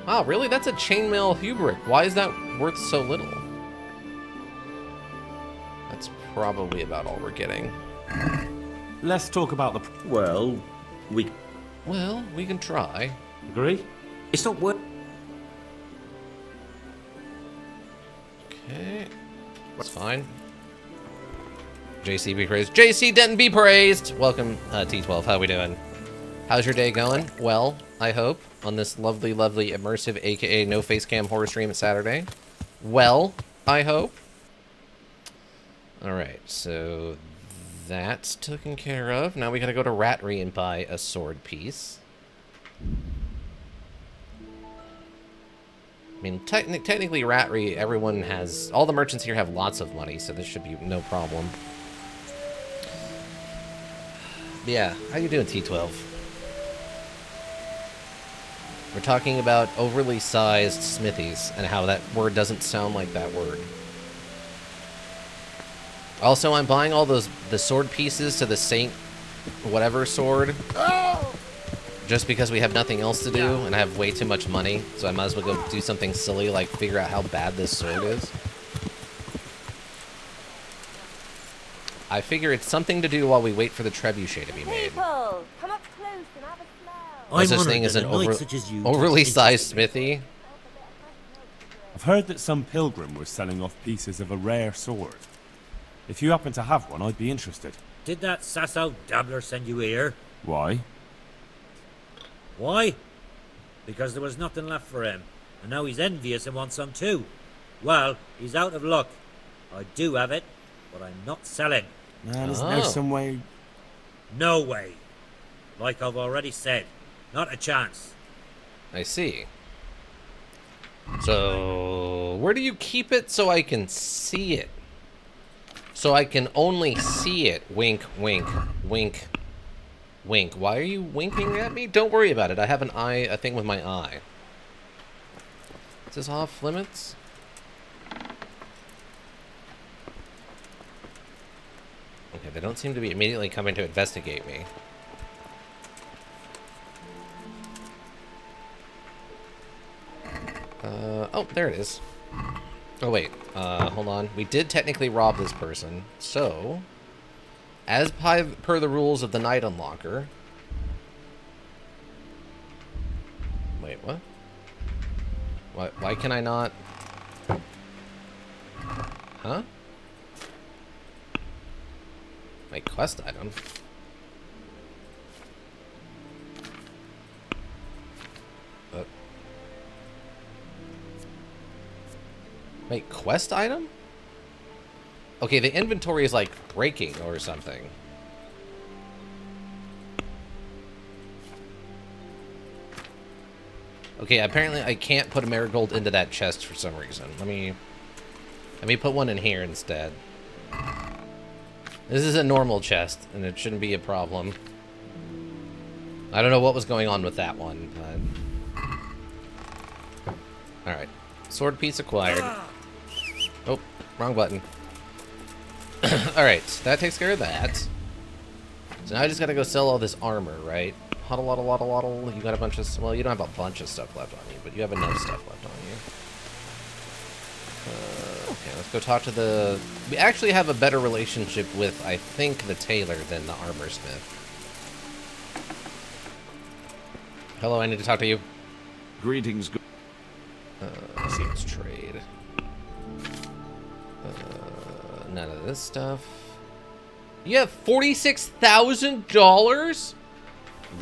Speaker 1: Wow, really? That's a chainmail Hubric. Why is that worth so little? That's probably about all we're getting.
Speaker 3: Let's talk about the...
Speaker 6: Well, we
Speaker 1: can try.
Speaker 3: Agree?
Speaker 6: It's not worth...
Speaker 1: Okay. That's fine. JC be praised. JC Denton be praised! Welcome, T12. How we doing? How's your day going? Well, I hope, on this lovely, lovely, immersive, aka no face cam horror stream Saturday. Well, I hope. Alright, so that's taken care of. Now we gotta go to Ratry and buy a sword piece. mean, technically, Ratry, everyone has... All the merchants here have lots of money, so this should be no problem. But yeah, how you doing, T12? We're talking about overly sized smithies and how that word doesn't sound like that word. Also, I'm buying all the sword pieces to the Saint whatever sword. Just because we have nothing else to do and I have way too much money, so I might as well go do something silly like figure out how bad this sword is. I figure it's something to do while we wait for the trebuchet to be made.
Speaker 9: People, come up close and have a smell.
Speaker 1: What's this thing is an overly sized smithy?
Speaker 8: I've heard that some pilgrim was selling off pieces of a rare sword. If you happen to have one, I'd be interested.
Speaker 6: Did that Sasso dabbler send you here?
Speaker 8: Why?
Speaker 6: Why? Because there was nothing left for him, and now he's envious and wants some too. Well, he's out of luck. I do have it, but I'm not selling.
Speaker 8: Man, isn't there some way?
Speaker 6: No way. Like I've already said, not a chance.
Speaker 1: I see. So, where do you keep it so I can see it? So I can only see it. Wink, wink, wink, wink. Why are you winking at me? Don't worry about it. I have a thing with my eye. Is this off limits? Okay, they don't seem to be immediately coming to investigate me. Oh, there it is. Oh, wait. Hold on. We did technically rob this person, so... As per the rules of the Night Unlocker... Wait, what? Why can I not... Huh? My quest item? Wait, quest item? Okay, the inventory is like breaking or something. Okay, apparently I can't put a marigold into that chest for some reason. Let me put one in here instead. This is a normal chest, and it shouldn't be a problem. I don't know what was going on with that one, but... Alright. Sword piece acquired. Oh, wrong button. Alright, that takes care of that. So now I just gotta go sell all this armor, right? Huddle. You got a bunch of... Well, you don't have a bunch of stuff left on you, but you have enough stuff left on you. Okay, let's go talk to the... We actually have a better relationship with, I think, the tailor than the armor smith. Hello, I need to talk to you.
Speaker 10: Greetings.
Speaker 1: Seems trade. None of this stuff. You have $46,000?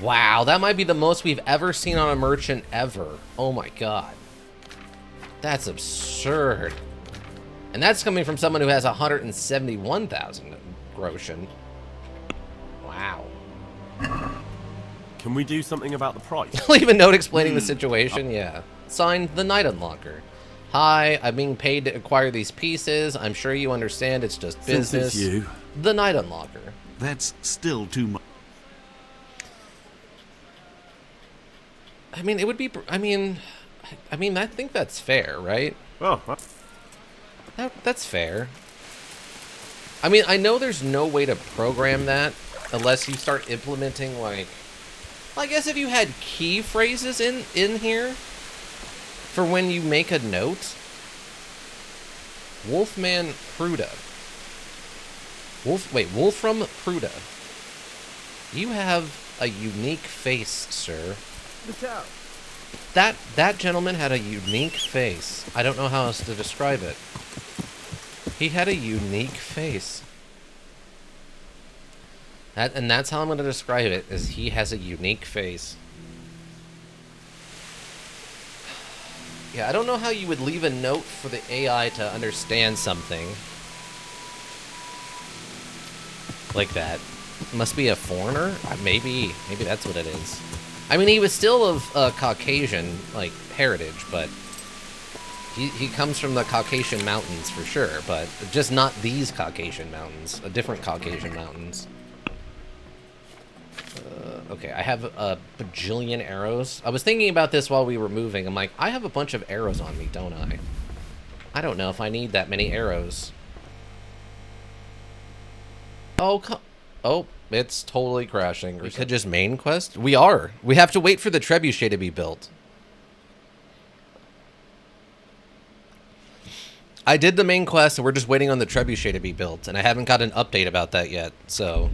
Speaker 1: Wow, that might be the most we've ever seen on a merchant ever. Oh my god. That's absurd. And that's coming from someone who has 171,000 groschen. Wow.
Speaker 8: Can we do something about the price?
Speaker 1: Leave a note explaining the situation, yeah. Signed, the Night Unlocker. Hi, I'm being paid to acquire these pieces. I'm sure you understand it's just business.
Speaker 10: Since it's you.
Speaker 1: The Night Unlocker.
Speaker 10: That's still too much.
Speaker 1: I mean, it would be... I mean, I think that's fair, right?
Speaker 8: Oh,
Speaker 1: That's fair. I mean, I know there's no way to program that unless you start implementing, like... I guess if you had key phrases in here for when you make a note. Wolfman Pruda. Wolfram Pruda. You have a unique face, sir.
Speaker 7: Look out.
Speaker 1: That gentleman had a unique face. I don't know how else to describe it. He had a unique face. And that's how I'm going to describe it, is he has a unique face. Yeah, I don't know how you would leave a note for the AI to understand something like that. Must be a foreigner? Maybe that's what it is. I mean, he was still of Caucasian, like, heritage, but He comes from the Caucasian Mountains for sure, but just not these Caucasian Mountains. A different Caucasian Mountains. Okay, I have a bajillion arrows. I was thinking about this while we were moving. I'm like, I have a bunch of arrows on me, don't I? I don't know if I need that many arrows. Oh, oh, it's totally crashing. We could just main quest? We are. We have to wait for the trebuchet to be built. I did the main quest, and we're just waiting on the trebuchet to be built, and I haven't got an update about that yet, so...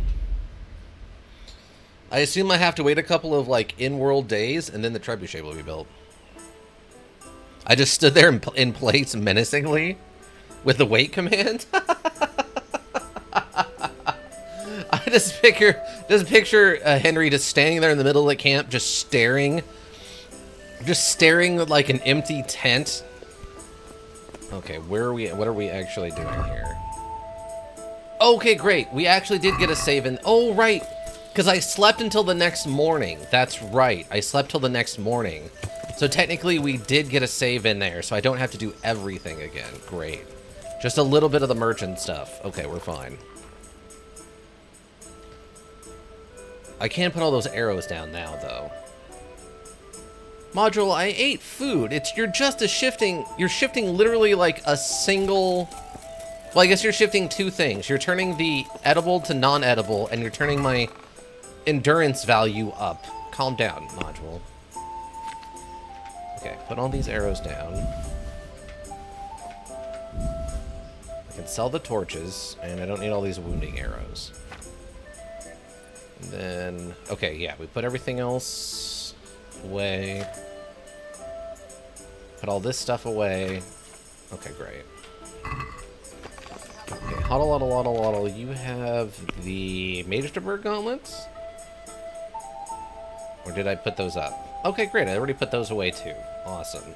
Speaker 1: I assume I have to wait a couple of, like, in-world days, and then the trebuchet will be built. I just stood there in place menacingly with the wait command. I just picture Henry just standing there in the middle of the camp, just staring like an empty tent. Okay, where are we? What are we actually doing here? Okay, great. We actually did get a save in. Oh, right. Because I slept until the next morning. That's right. I slept till the next morning. So technically we did get a save in there, so I don't have to do everything again. Great. Just a little bit of the merchant stuff. Okay, we're fine. I can't put all those arrows down now, though. Module, I ate food. You're shifting literally like a single... Well, I guess you're shifting two things. You're turning the edible to non-edible, and you're turning my endurance value up. Calm down, Module. Okay, put all these arrows down. I can sell the torches, and I don't need all these wounding arrows. And then, okay, yeah, we put everything else away. Put all this stuff away. Okay, great. Okay, Huddle, you have the Magesterberg gauntlets? Or did I put those up? Okay, great, I already put those away too. Awesome.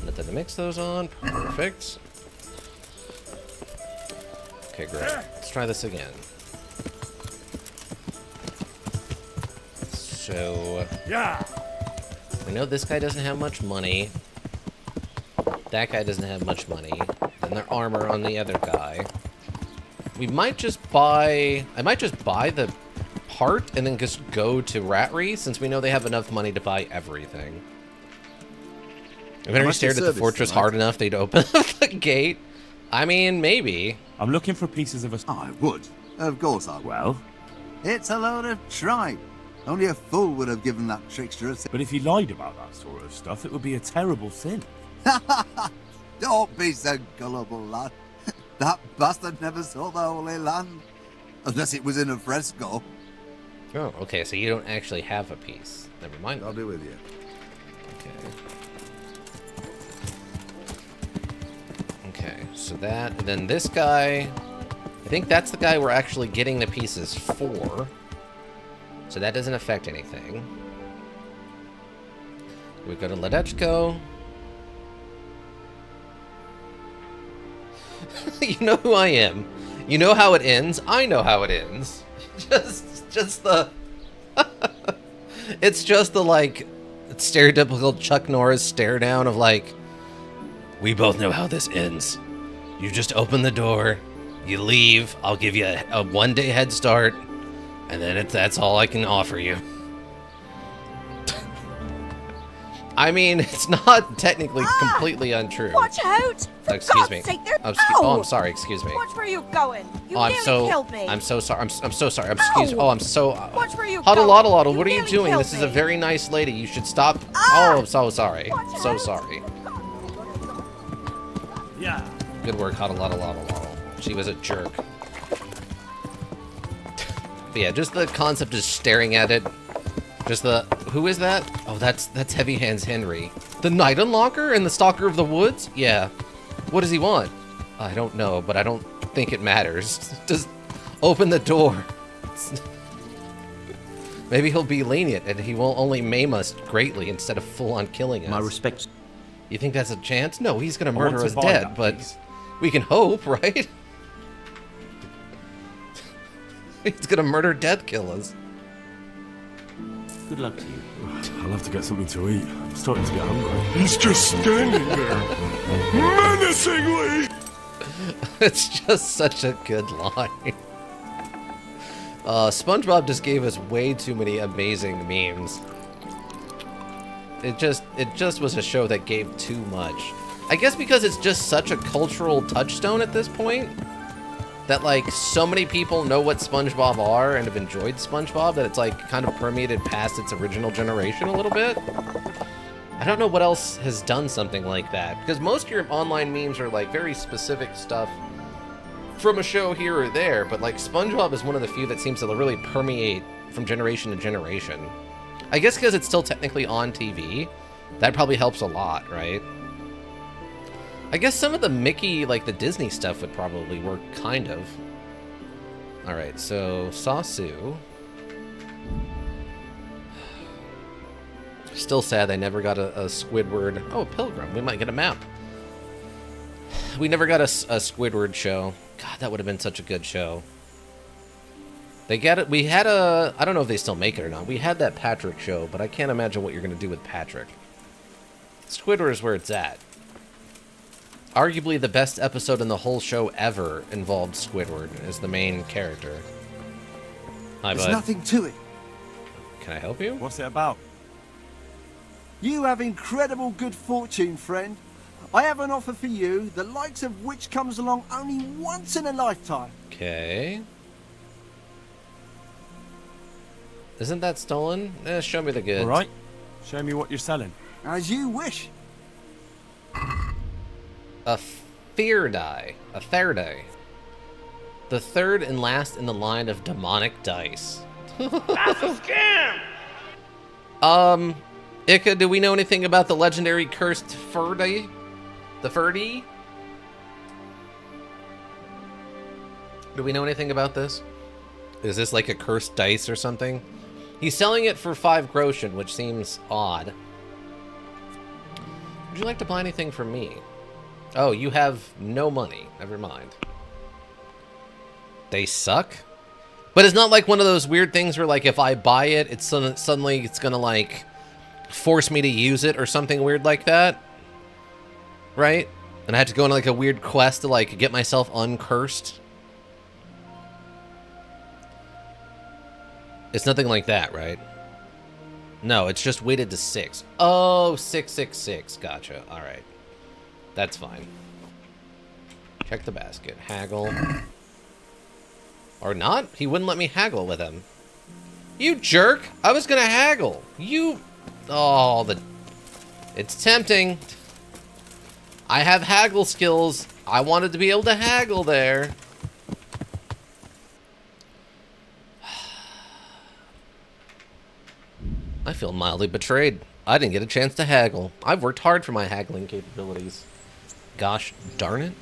Speaker 1: Nothing to mix those on. Perfect. Okay, great. Let's try this again. So... yeah. We know this guy doesn't have much money. That guy doesn't have much money. And their armor on the other guy. We might just buy... I might just buy the part and then just go to Ratry, since we know they have enough money to buy everything. If Henry stared at the fortress hard enough, they'd open the gate. I mean, maybe.
Speaker 8: I'm looking for pieces of a...
Speaker 7: I would. Of course I would.
Speaker 8: Well?
Speaker 7: It's a load of tripe. Only a fool would have given that trickster a...
Speaker 8: But if he lied about that sort of stuff, it would be a terrible sin.
Speaker 7: Don't be so gullible, lad. That bastard never saw the Holy Land. Unless it was in a fresco.
Speaker 1: Oh, okay, so you don't actually have a piece. Never mind.
Speaker 7: I'll be with you.
Speaker 1: Okay, so that, and then this guy, I think that's the guy we're actually getting the pieces for. So that doesn't affect anything. We go to Ledechko. You know who I am. You know how it ends. I know how it ends. Just the... It's just the, like, stereotypical Chuck Norris stare down of, like, we both know how this ends. You just open the door, you leave, I'll give you a one-day head start, and then that's all I can offer you. I mean, it's not technically completely untrue.
Speaker 9: Watch out! For
Speaker 1: Excuse me.
Speaker 9: God's sake, they're
Speaker 1: Oh, I'm sorry. Excuse me.
Speaker 9: Watch where you're going. You
Speaker 1: Oh,
Speaker 9: nearly killed me.
Speaker 1: I'm so sorry. I'm so sorry. Excuse. Oh, I'm so.
Speaker 9: Watch where you're
Speaker 1: Huddle,
Speaker 9: going.
Speaker 1: huddle. What are you
Speaker 9: nearly
Speaker 1: doing?
Speaker 9: killed
Speaker 1: This is a
Speaker 9: me.
Speaker 1: very nice lady. You should stop. Oh, I'm so sorry.
Speaker 9: Watch
Speaker 1: So
Speaker 9: out.
Speaker 1: sorry.
Speaker 8: Yeah.
Speaker 1: Good work, huddle, huddle. She was a jerk. But yeah, just the concept of staring at it. Just the... Who is that? Oh, that's Heavy Hands Henry. The Night Unlocker and the Stalker of the Woods? Yeah. What does he want? I don't know, but I don't think it matters. Just open the door. Maybe he'll be lenient and he will only maim us greatly instead of full-on killing us.
Speaker 6: My respects.
Speaker 1: You think that's a chance? No, he's gonna
Speaker 8: I want
Speaker 1: murder
Speaker 8: to
Speaker 1: us
Speaker 8: buy
Speaker 1: dead,
Speaker 8: that
Speaker 1: but
Speaker 8: piece.
Speaker 1: we can hope, right? He's gonna murder death kill us.
Speaker 10: Good luck to you.
Speaker 3: I'll have to get something to eat. I'm starting to get hungry.
Speaker 8: He's just standing there, menacingly!
Speaker 1: It's just such a good line. SpongeBob just gave us way too many amazing memes. It just was a show that gave too much. I guess because it's just such a cultural touchstone at this point, that like so many people know what SpongeBob are and have enjoyed SpongeBob that it's like kind of permeated past its original generation a little bit. I don't know what else has done something like that, because most of your online memes are like very specific stuff from a show here or there, but like SpongeBob is one of the few that seems to really permeate from generation to generation. I guess because it's still technically on TV, that probably helps a lot, right? I guess some of the Mickey, like the Disney stuff would probably work, kind of. Alright, so Sasu. Still sad they never got a Squidward. Oh, a Pilgrim. We might get a map. We never got a Squidward show. God, that would have been such a good show. They get it. We had a... I don't know if they still make it or not. We had that Patrick show, but I can't imagine what you're going to do with Patrick. Squidward is where it's at. Arguably the best episode in the whole show ever involved Squidward as the main character. Hi,
Speaker 11: There's
Speaker 1: bud.
Speaker 11: nothing to it.
Speaker 1: Can I help you?
Speaker 8: What's it about?
Speaker 11: You have incredible good fortune, friend. I have an offer for you, the likes of which comes along only once in a lifetime.
Speaker 1: Okay. Isn't that stolen? Show me the goods.
Speaker 8: Alright. Show me what you're selling.
Speaker 11: As you wish.
Speaker 1: A fear die. A fair die. The third and last in the line of demonic dice.
Speaker 12: That's a scam!
Speaker 1: Ika, do we know anything about the legendary cursed Ferdy? The Ferdy? Do we know anything about this? Is this like a cursed dice or something? He's selling it for 5 groschen, which seems odd. Would you like to buy anything from me? Oh, you have no money. Never mind. They suck? But it's not like one of those weird things where, like, if I buy it, it's suddenly it's gonna, like, force me to use it or something weird like that. Right? And I have to go on, like, a weird quest to, like, get myself uncursed. It's nothing like that, right? No, it's just weighted to 6. Oh, 666. Gotcha. Alright. That's fine. Check the basket. Haggle. Or not? He wouldn't let me haggle with him. You jerk! I was gonna haggle! You... Oh, It's tempting. I have haggle skills. I wanted to be able to haggle there. I feel mildly betrayed. I didn't get a chance to haggle. I've worked hard for my haggling capabilities. Gosh darn it.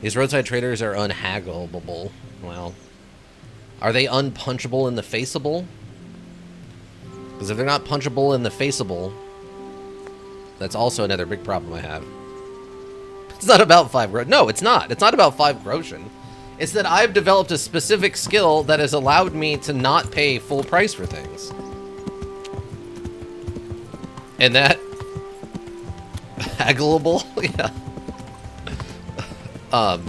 Speaker 1: These roadside traders are unhaggleable. Well, are they unpunchable in the faceable? Because if they're not punchable in the faceable, that's also another big problem I have. It's not about 5 groschen. No, it's not. It's not about 5 groschen. It's that I've developed a specific skill that has allowed me to not pay full price for things. And that... haggleable? Yeah.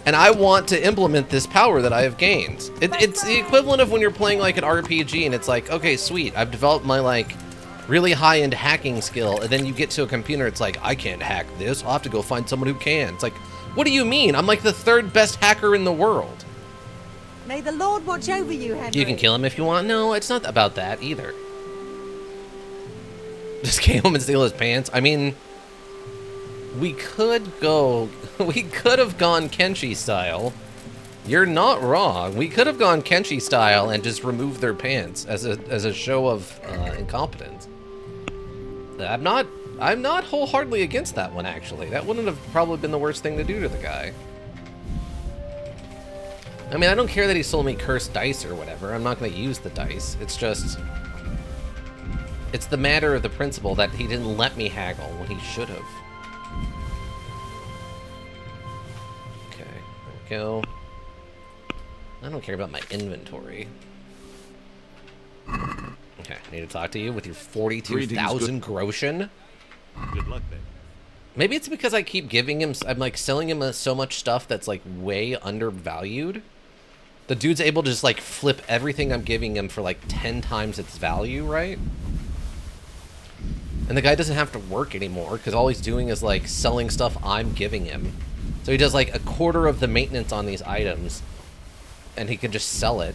Speaker 1: And I want to implement this power that I have gained. It's the equivalent of when you're playing like an RPG and it's like, okay, sweet, I've developed my like really high-end hacking skill, and then you get to a computer, it's like, I can't hack this, I'll have to go find someone who can. It's like, what do you mean? I'm like the 3rd best hacker in the world.
Speaker 9: May the Lord watch over you, Henry.
Speaker 1: You can kill him if you want. No, it's not about that either. Just came home and steal his pants. I mean, we could have gone Kenshi style. You're not wrong. We could have gone Kenshi style and just removed their pants as a show of incompetence. I'm not wholeheartedly against that one, actually. That wouldn't have probably been the worst thing to do to the guy. I mean, I don't care that he sold me cursed dice or whatever. I'm not going to use the dice. It's just... it's the matter of the principle that he didn't let me haggle when he should have. Okay, there we go. I don't care about my inventory. Okay, need to talk to you with your 42,000 groschen.
Speaker 10: Good luck then.
Speaker 1: Maybe it's because I keep giving him, I'm like selling him so much stuff that's like way undervalued. The dude's able to just like flip everything I'm giving him for like 10 times its value, right? And the guy doesn't have to work anymore because all he's doing is like selling stuff I'm giving him. So he does like a quarter of the maintenance on these items and he can just sell it.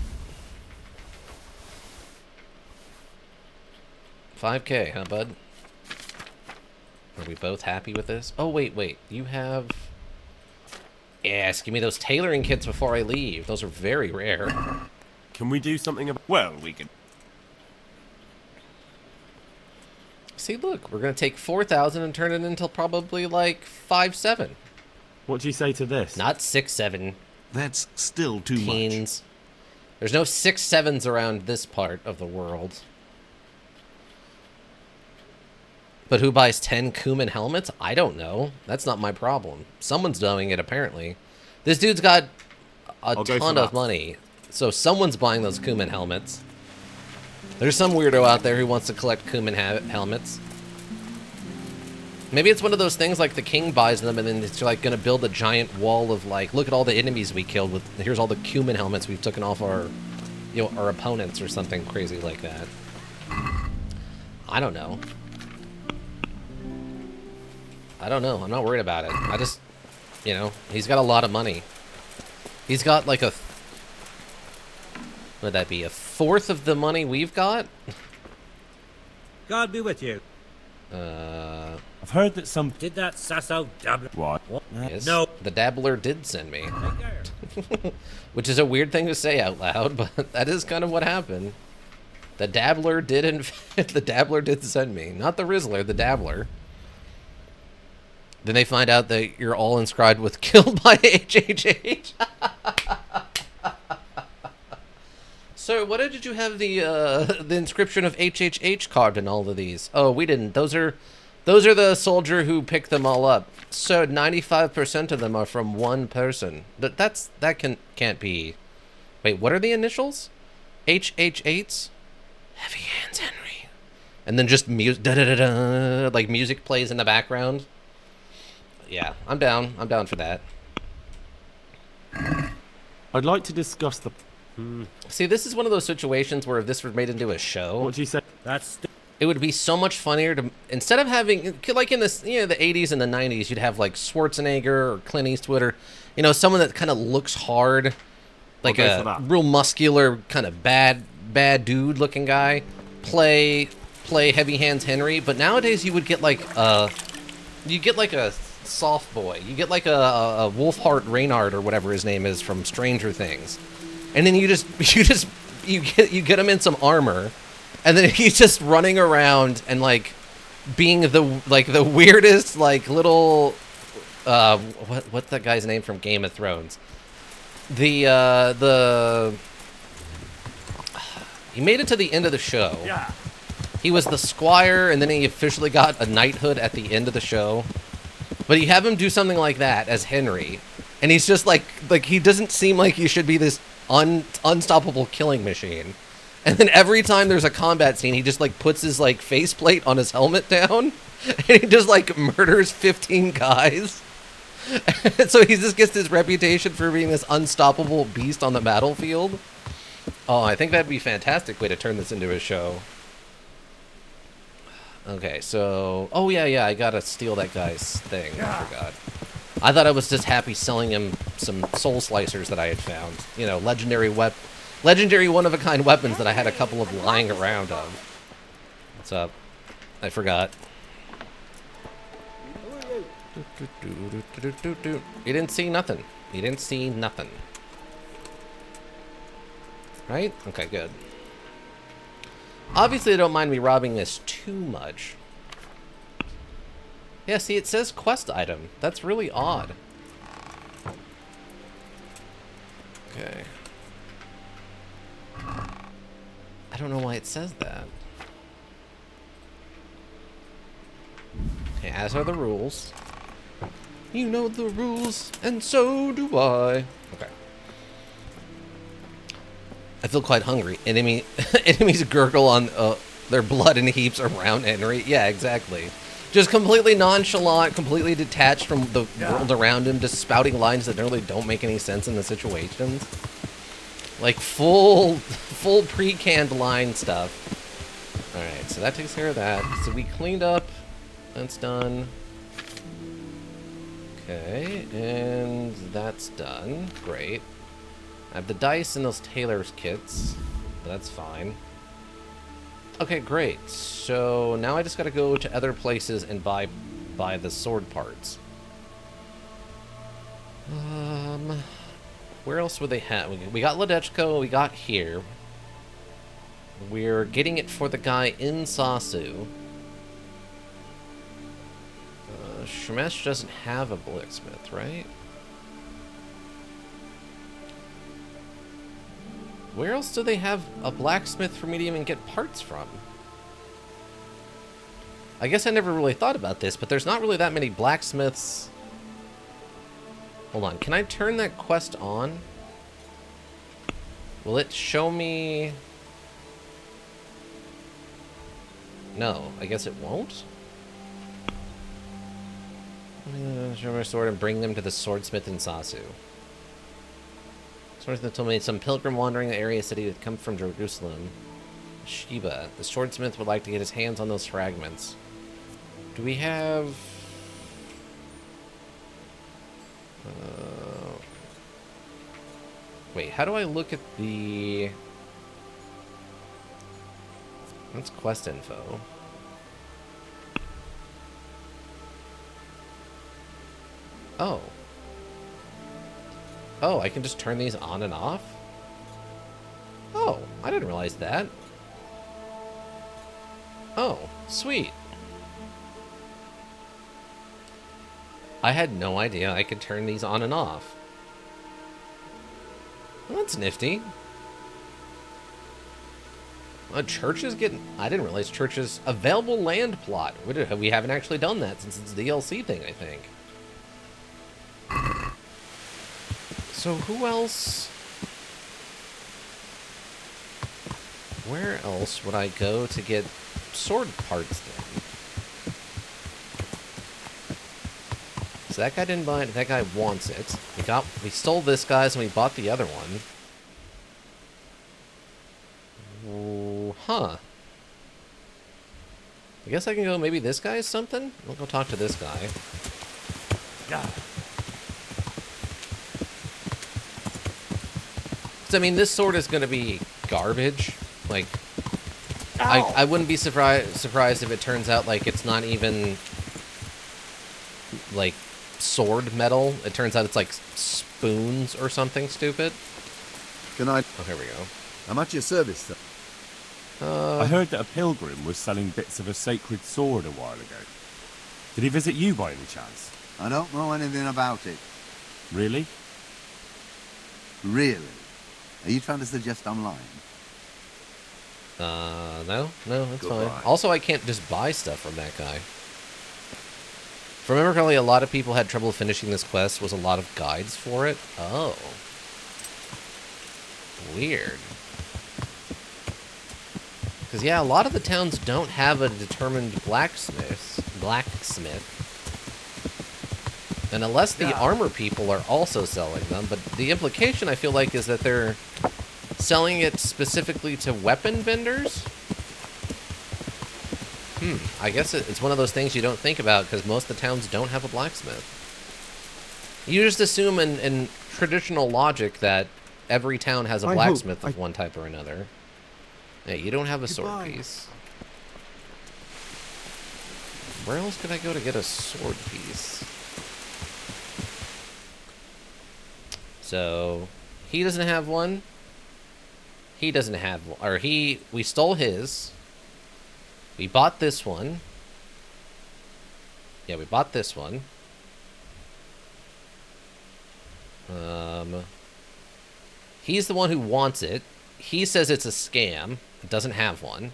Speaker 1: 5K, huh, bud? Are we both happy with this? Oh, wait. You have... Yes, give me those tailoring kits before I leave. Those are very rare.
Speaker 8: Can we do something about...
Speaker 10: Well, we can...
Speaker 1: See, look, we're going to take 4,000 and turn it into probably like 5-7.
Speaker 8: What do you say to this?
Speaker 1: Not 6-7.
Speaker 10: That's still too
Speaker 1: teens. There's no 6-7s around this part of the world. But who buys 10 Kuman helmets? I don't know. That's not my problem. Someone's doing it, apparently. This dude's got a ton of money. So someone's buying those Kuman helmets. There's some weirdo out there who wants to collect Kuman helmets. Maybe it's one of those things like the king buys them and then it's like going to build a giant wall of like, look at all the enemies we killed with, here's all the Kuman helmets we've taken off our, you know, our opponents or something crazy like that. I don't know. I'm not worried about it. I just, you know, he's got a lot of money. He's got like a, what would that be, a fourth of the money we've got?
Speaker 6: God be with you.
Speaker 8: I've heard that some...
Speaker 6: Did that Sasso dabbler...
Speaker 8: What?
Speaker 1: Yes,
Speaker 6: no.
Speaker 1: The dabbler did send me. Which is a weird thing to say out loud, but that is kind of what happened. The dabbler did, in fact, the dabbler did send me. Not the Rizzler, the dabbler. Then they find out that you're all inscribed with killed by HHH. Sir, what did you have the inscription of HHH carved in all of these? Oh, we didn't. Those are the soldier who picked them all up. So 95% of them are from one person. That can't be. Wait, what are the initials? HH8s? Heavy Hands Henry. And then just music, like music plays in the background. Yeah, I'm down. I'm down for that.
Speaker 8: I'd like to discuss the...
Speaker 1: See, this is one of those situations where if this were made into a show...
Speaker 8: What do you say?
Speaker 1: It would be so much funnier to... Instead of having... Like in this, you know, the 80s and the 90s, you'd have like Schwarzenegger or Clint Eastwood or... You know, someone that kind of looks hard. Like a real muscular, kind of bad dude looking guy. Play Heavy Hands Henry. But nowadays you would get like you get like a... soft boy. You get like a Wolfhart Reynard or whatever his name is from Stranger Things, and then you get him in some armor, and then he's just running around and like being the weirdest like little what's that guy's name from Game of Thrones? He made it to the end of the show.
Speaker 8: Yeah.
Speaker 1: He was the squire, and then he officially got a knighthood at the end of the show. But you have him do something like that as Henry, and he's just like he doesn't seem like he should be this unstoppable killing machine. And then every time there's a combat scene, he just like puts his like faceplate on his helmet down, and he just like murders 15 guys. And so he just gets this reputation for being this unstoppable beast on the battlefield. Oh, I think that'd be a fantastic way to turn this into a show. Okay, so... Oh, yeah, I gotta steal that guy's thing. I forgot. I thought I was just happy selling him some soul slicers that I had found. You know, legendary one-of-a-kind weapons that I had a couple of lying around of. What's up? I forgot. You didn't see nothing. You didn't see nothing. Right? Okay, good. Obviously, they don't mind me robbing this too much. Yeah, see, it says quest item. That's really odd. Okay. I don't know why it says that. Okay, as are the rules. You know the rules, and so do I. Okay. I feel quite hungry. Enemies gurgle on their blood in heaps around Henry. Yeah, exactly. Just completely nonchalant, completely detached from the world around him, just spouting lines that really don't make any sense in the situations. Like full pre-canned line stuff. Alright, so that takes care of that. So we cleaned up. That's done. Okay, and that's done. Great. I have the dice and those tailor's kits. That's fine. Okay, great. So now I just gotta go to other places and buy the sword parts. Where else would they have? We got Ledechko, we got here. We're getting it for the guy in Sasu. Shemesh doesn't have a blacksmith, right? Where else do they have a blacksmith for me to even get parts from? I guess I never really thought about this, but there's not really that many blacksmiths. Hold on, can I turn that quest on? Will it show me... No, I guess it won't? Show my sword and bring them to the swordsmith in Sasu. Swordsmith told me some pilgrim wandering the area said he had come from Jerusalem. Sheba. The swordsmith would like to get his hands on those fragments. Do we have... Wait, how do I look at the... That's quest info. Oh. Oh, I can just turn these on and off? Oh, I didn't realize that. Oh, sweet. I had no idea I could turn these on and off. Well, that's nifty. Churches getting... I didn't realize churches... Available land plot. We haven't actually done that since it's a DLC thing, I think. So who else... Where else would I go to get sword parts then? So that guy didn't buy it, that guy wants it. We stole this guy's and we bought the other one. Ooh, huh. I guess I can go, maybe this guy is something? I'll go talk to this guy. So, I mean, this sword is going to be garbage. Like, I wouldn't be surprised if it turns out, like, it's not even, like, sword metal. It turns out it's, like, spoons or something stupid.
Speaker 7: Can I...
Speaker 1: Oh, here we go.
Speaker 7: I'm at your service, sir.
Speaker 8: I heard that a pilgrim was selling bits of a sacred sword a while ago. Did he visit you by any chance?
Speaker 7: I don't know anything about it.
Speaker 8: Really?
Speaker 7: Really? Are you trying to suggest I'm lying?
Speaker 1: No, that's
Speaker 7: Goodbye.
Speaker 1: fine. Also, I can't just buy stuff from that guy. If I remember correctly, a lot of people had trouble finishing this quest, was a lot of guides for it. Oh. Weird. Because, yeah, a lot of the towns don't have a determined blacksmith. And unless the armor people are also selling them, but the implication, I feel like, is that they're selling it specifically to weapon vendors? I guess it's one of those things you don't think about, because most of the towns don't have a blacksmith. You just assume in traditional logic that every town has a blacksmith of one type or another. Hey, you don't have a sword piece. Where else could I go to get a sword piece? So, he doesn't have one. He doesn't have one. Or we stole his. We bought this one. Yeah, we bought this one. He's the one who wants it. He says it's a scam. It doesn't have one.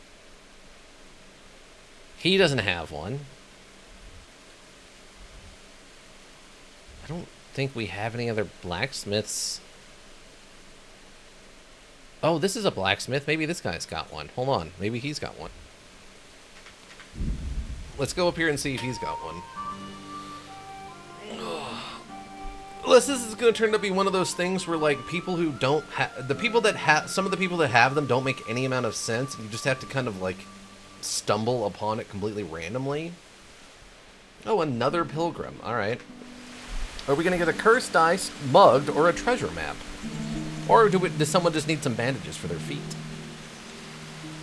Speaker 1: He doesn't have one. I don't think we have any other blacksmiths Oh, this is a blacksmith. Maybe this guy's got one. Hold on. Maybe he's got one. Let's go up here and see if he's got one. Unless this is going to turn out to be one of those things where, like, people who don't have... The people that have... Some of the people that have them don't make any amount of sense. And you just have to kind of, like, stumble upon it completely randomly. Oh, another pilgrim. Alright. Are we going to get a cursed dice, mugged, or a treasure map? Or does someone just need some bandages for their feet?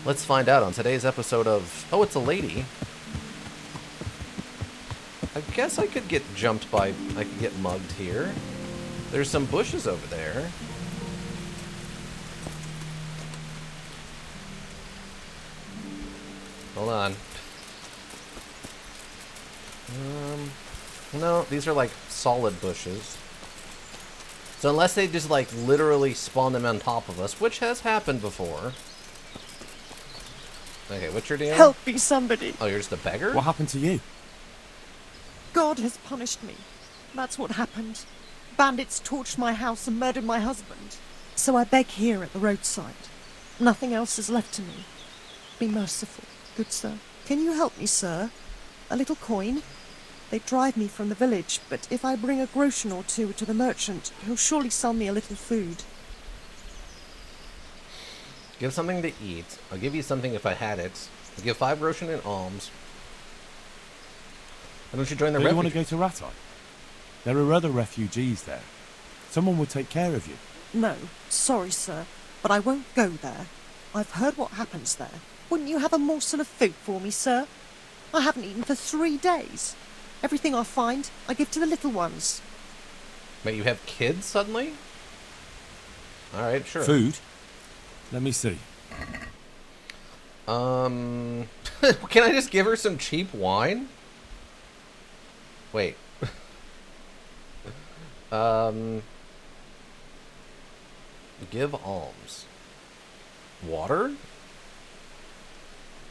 Speaker 1: Let's find out on today's episode of... Oh, it's a lady. I guess I could get jumped by... I could get mugged here. There's some bushes over there. Hold on. No, these are like solid bushes. So unless they just like literally spawn them on top of us, which has happened before. Okay, what's your deal?
Speaker 13: Help me, somebody.
Speaker 1: Oh, you're just a beggar?
Speaker 8: What happened to you?
Speaker 13: God has punished me. That's what happened. Bandits torched my house and murdered my husband. So I beg here at the roadside. Nothing else is left to me. Be merciful, good sir. Can you help me, sir? A little coin? They drive me from the village, but if I bring a groschen or two to the merchant, he'll surely sell me a little food.
Speaker 1: Give something to eat. I'll give you something if I had it. I'll give 5 groschen in alms. Why don't you join the
Speaker 8: Do you
Speaker 1: refuge?
Speaker 8: want to go to Ratai? There are other refugees there. Someone will take care of you.
Speaker 13: No, sorry, sir, but I won't go there. I've heard what happens there. Wouldn't you have a morsel of food for me, sir? I haven't eaten for 3 days. Everything I find, I give to the little ones.
Speaker 1: Wait, you have kids suddenly? Alright, sure.
Speaker 8: Food? Let me see.
Speaker 1: Can I just give her some cheap wine? Wait. Give alms. Water?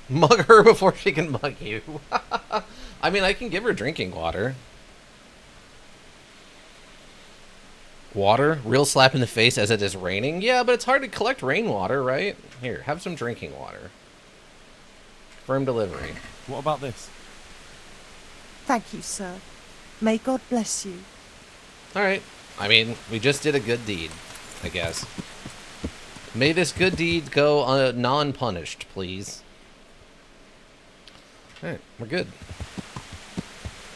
Speaker 1: Mug her before she can mug you. I mean, I can give her drinking water. Water? Real slap in the face as it is raining? Yeah, but it's hard to collect rainwater, right? Here, have some drinking water. Firm delivery.
Speaker 8: What about this?
Speaker 13: Thank you, sir. May God bless you.
Speaker 1: Alright. I mean, we just did a good deed, I guess. May this good deed go non-punished, please. Alright, we're good.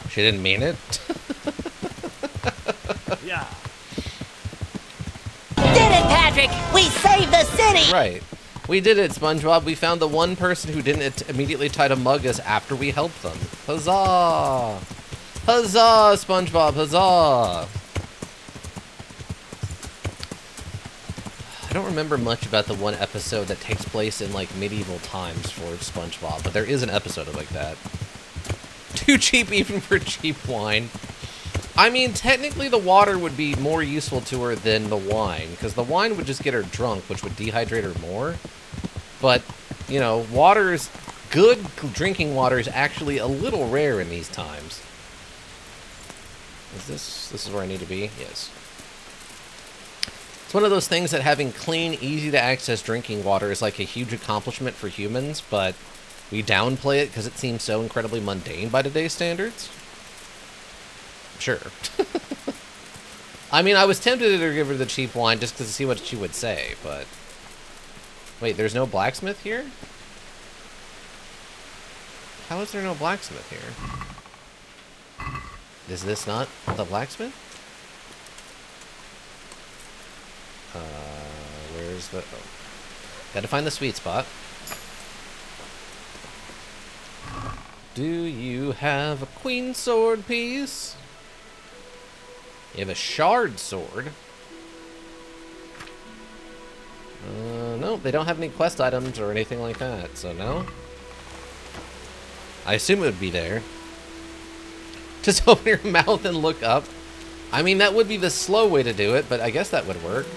Speaker 1: She didn't mean it.
Speaker 10: Yeah.
Speaker 14: Did it, Patrick! We saved the city!
Speaker 1: Right. We did it, SpongeBob. We found the one person who didn't immediately try to mug us after we helped them. Huzzah! Huzzah, SpongeBob, huzzah! I don't remember much about the one episode that takes place in, like, medieval times for SpongeBob, but there is an episode like that. Too cheap even for cheap wine. I mean, technically the water would be more useful to her than the wine, because the wine would just get her drunk, which would dehydrate her more. But, you know, good drinking water is actually a little rare in these times. This is where I need to be? Yes. It's one of those things that having clean, easy-to-access drinking water is like a huge accomplishment for humans, but we downplay it because it seems so incredibly mundane by today's standards. Sure. I mean, I was tempted to give her the cheap wine just to see what she would say, but... Wait, there's no blacksmith here? How is there no blacksmith here? Is this not the blacksmith? Where's the... Oh. Gotta find the sweet spot. Do you have a queen sword piece? You have a shard sword. No, they don't have any quest items or anything like that, so no. I assume it would be there. Just open your mouth and look up. I mean, that would be the slow way to do it, but I guess that would work.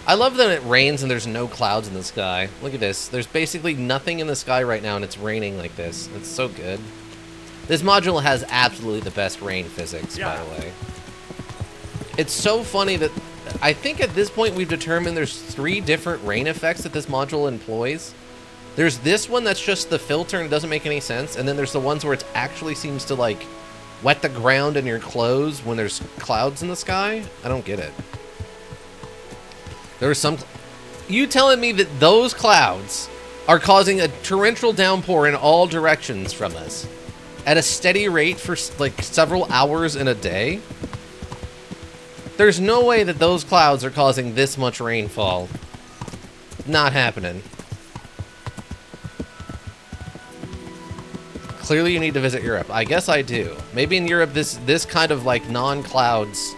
Speaker 1: I love that it rains and there's no clouds in the sky. Look at this. There's basically nothing in the sky right now and it's raining like this. It's so good. This module has absolutely the best rain physics, by the way. It's so funny that I think at this point we've determined there's 3 different rain effects that this module employs. There's this one that's just the filter and it doesn't make any sense, and then there's the ones where it actually seems to, like, wet the ground in your clothes when there's clouds in the sky. I don't get it. There was some... You telling me that those clouds are causing a torrential downpour in all directions from us at a steady rate for, like, several hours in a day? There's no way that those clouds are causing this much rainfall. Not happening. Clearly you need to visit Europe. I guess I do. Maybe in Europe this kind of like non-clouds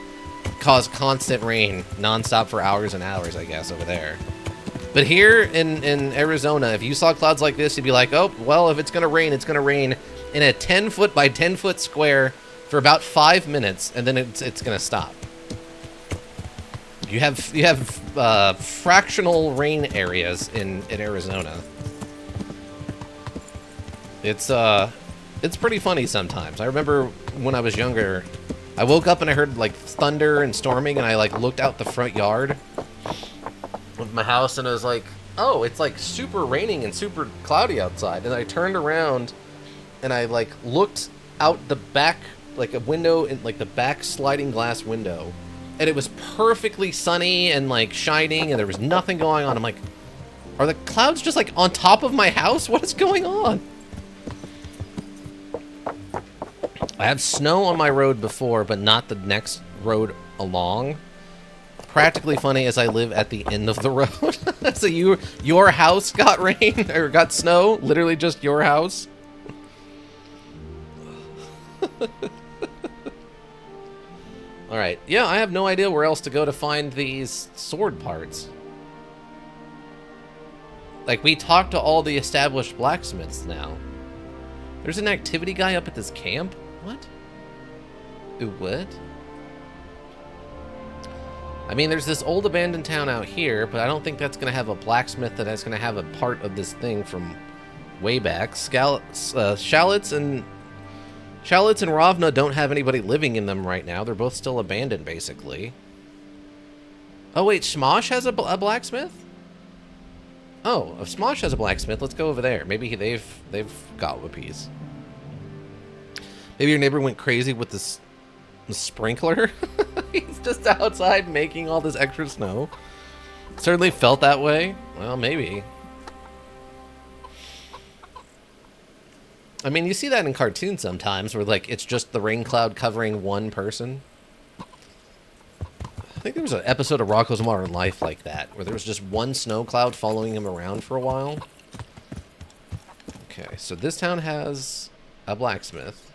Speaker 1: cause constant rain non-stop for hours and hours, I guess, over there. But here in Arizona, if you saw clouds like this, you'd be like, oh, well, if it's going to rain, it's going to rain in a 10-foot by 10-foot square for about 5 minutes, and then it's going to stop. You have fractional rain areas in Arizona. It's pretty funny sometimes. I remember when I was younger, I woke up and I heard like thunder and storming, and I like looked out the front yard of my house, and I was like, oh, it's like super raining and super cloudy outside. And I turned around and I like looked out the back, like a window, in like the back sliding glass window, and it was perfectly sunny and like shining, and there was nothing going on. I'm like, are the clouds just like on top of my house? What is going on? I have snow on my road before, but not the next road along. Practically funny as I live at the end of the road. So your house got rain, or got snow? Literally just your house? Alright, yeah, I have no idea where else to go to find these sword parts. Like, we talked to all the established blacksmiths now. There's an activity guy up at this camp? What? Ooh, what? I mean, there's this old abandoned town out here, but I don't think that's going to have a blacksmith that's going to have a part of this thing from way back. Shallots and Ravna don't have anybody living in them right now. They're both still abandoned, basically. Oh, wait, Smosh has a blacksmith? Oh, if Smosh has a blacksmith, let's go over there. Maybe they've got a piece. Maybe your neighbor went crazy with this sprinkler. He's just outside making all this extra snow. Certainly felt that way. Well, maybe. I mean, you see that in cartoons sometimes, where like it's just the rain cloud covering one person. I think there was an episode of Rocko's Modern Life like that, where there was just one snow cloud following him around for a while. Okay, so this town has a blacksmith.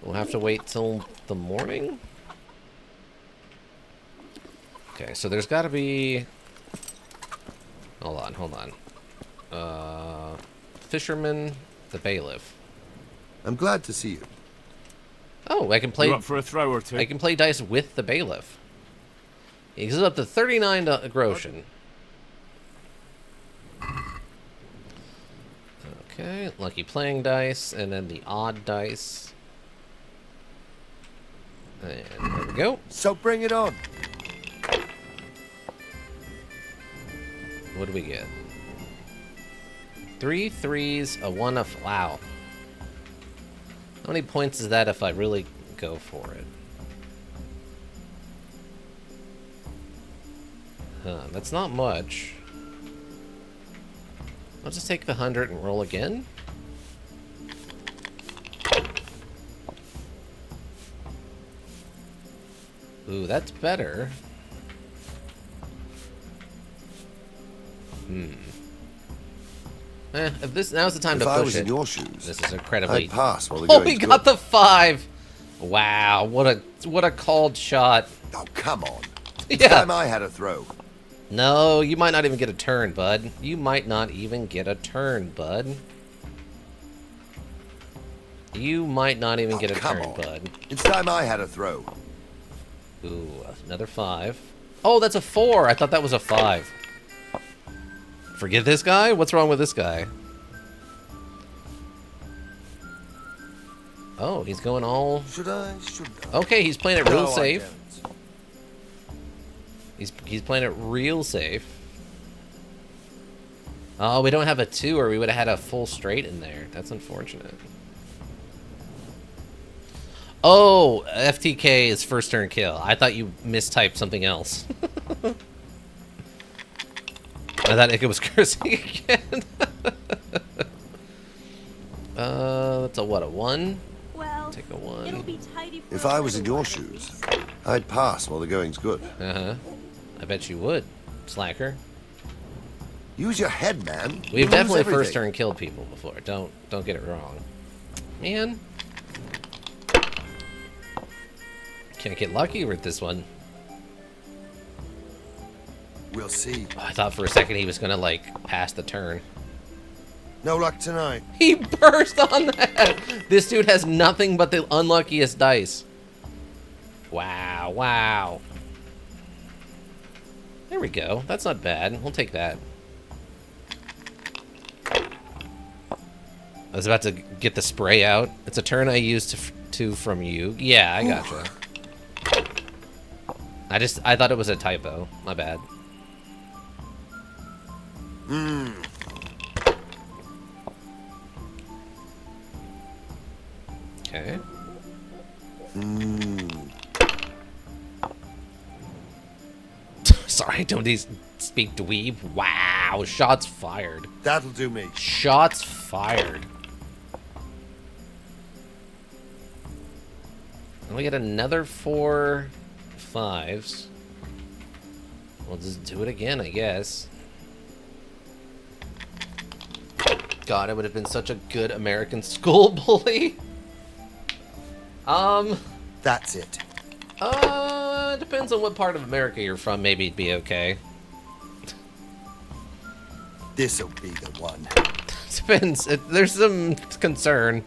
Speaker 1: We'll have to wait till the morning? Okay, so there's got to be... Hold on. Fisherman, the bailiff.
Speaker 15: I'm glad to see you.
Speaker 1: Oh, I can play...
Speaker 3: You up for a throw or two?
Speaker 1: I can play dice with the bailiff. He gives up to 39 groschen. Okay, lucky playing dice, and then the odd dice. And there we go.
Speaker 15: So bring it on.
Speaker 1: What do we get? 3 threes, a 1, a... Wow. How many points is that if I really go for it? Huh, that's not much. I'll just take the 100 and roll again. Ooh, that's better. If this now's the time to push it.
Speaker 15: If I was in your shoes,
Speaker 1: this is incredibly.
Speaker 15: I'd pass while the
Speaker 1: Oh,
Speaker 15: going's
Speaker 1: he got
Speaker 15: good.
Speaker 1: the 5. Wow, what a called shot.
Speaker 15: Oh, come on.
Speaker 1: Yeah.
Speaker 15: Time I had a throw.
Speaker 1: No, you might not even get a turn, bud. You might not even get a turn, bud. You might not even get a turn, bud.
Speaker 15: It's time I had a throw.
Speaker 1: Ooh, another 5. Oh, that's a 4. I thought that was a 5. Forget this guy? What's wrong with this guy? Oh, he's going all...
Speaker 15: Should I?
Speaker 1: Okay, he's playing it real
Speaker 15: No, I
Speaker 1: safe.
Speaker 15: don't.
Speaker 1: He's playing it real safe. Oh, we don't have a 2, or we would have had a full straight in there. That's unfortunate. Oh, FTK is first turn kill. I thought you mistyped something else. I thought it was cursing again. That's a what, a 1?
Speaker 16: Well,
Speaker 1: take a 1.
Speaker 16: It'll be tidy for
Speaker 15: If I was in your shoes, I'd pass while the going's good.
Speaker 1: Uh-huh. I bet you would, slacker.
Speaker 15: Use your head, man.
Speaker 1: We've
Speaker 15: Lose
Speaker 1: definitely
Speaker 15: everything.
Speaker 1: first turn killed people before. Don't get it wrong. Man. Can't get lucky with this one.
Speaker 15: We'll see.
Speaker 1: Oh, I thought for a second he was gonna, like, pass the turn.
Speaker 15: No luck tonight.
Speaker 1: He burst on that! This dude has nothing but the unluckiest dice. Wow, wow. There we go. That's not bad. We'll take that. I was about to get the spray out. It's a turn I used to from you. Yeah, I gotcha. I thought it was a typo. My bad. Okay. Sorry, don't these speak dweeb? Wow, shots fired.
Speaker 15: That'll do me.
Speaker 1: Shots fired. And we get another 4 5s. We'll just do it again, I guess. God, I would have been such a good American school bully.
Speaker 15: That's it.
Speaker 1: Depends on what part of America you're from. Maybe it'd be okay.
Speaker 15: This'll be the one.
Speaker 1: Depends. There's some concern.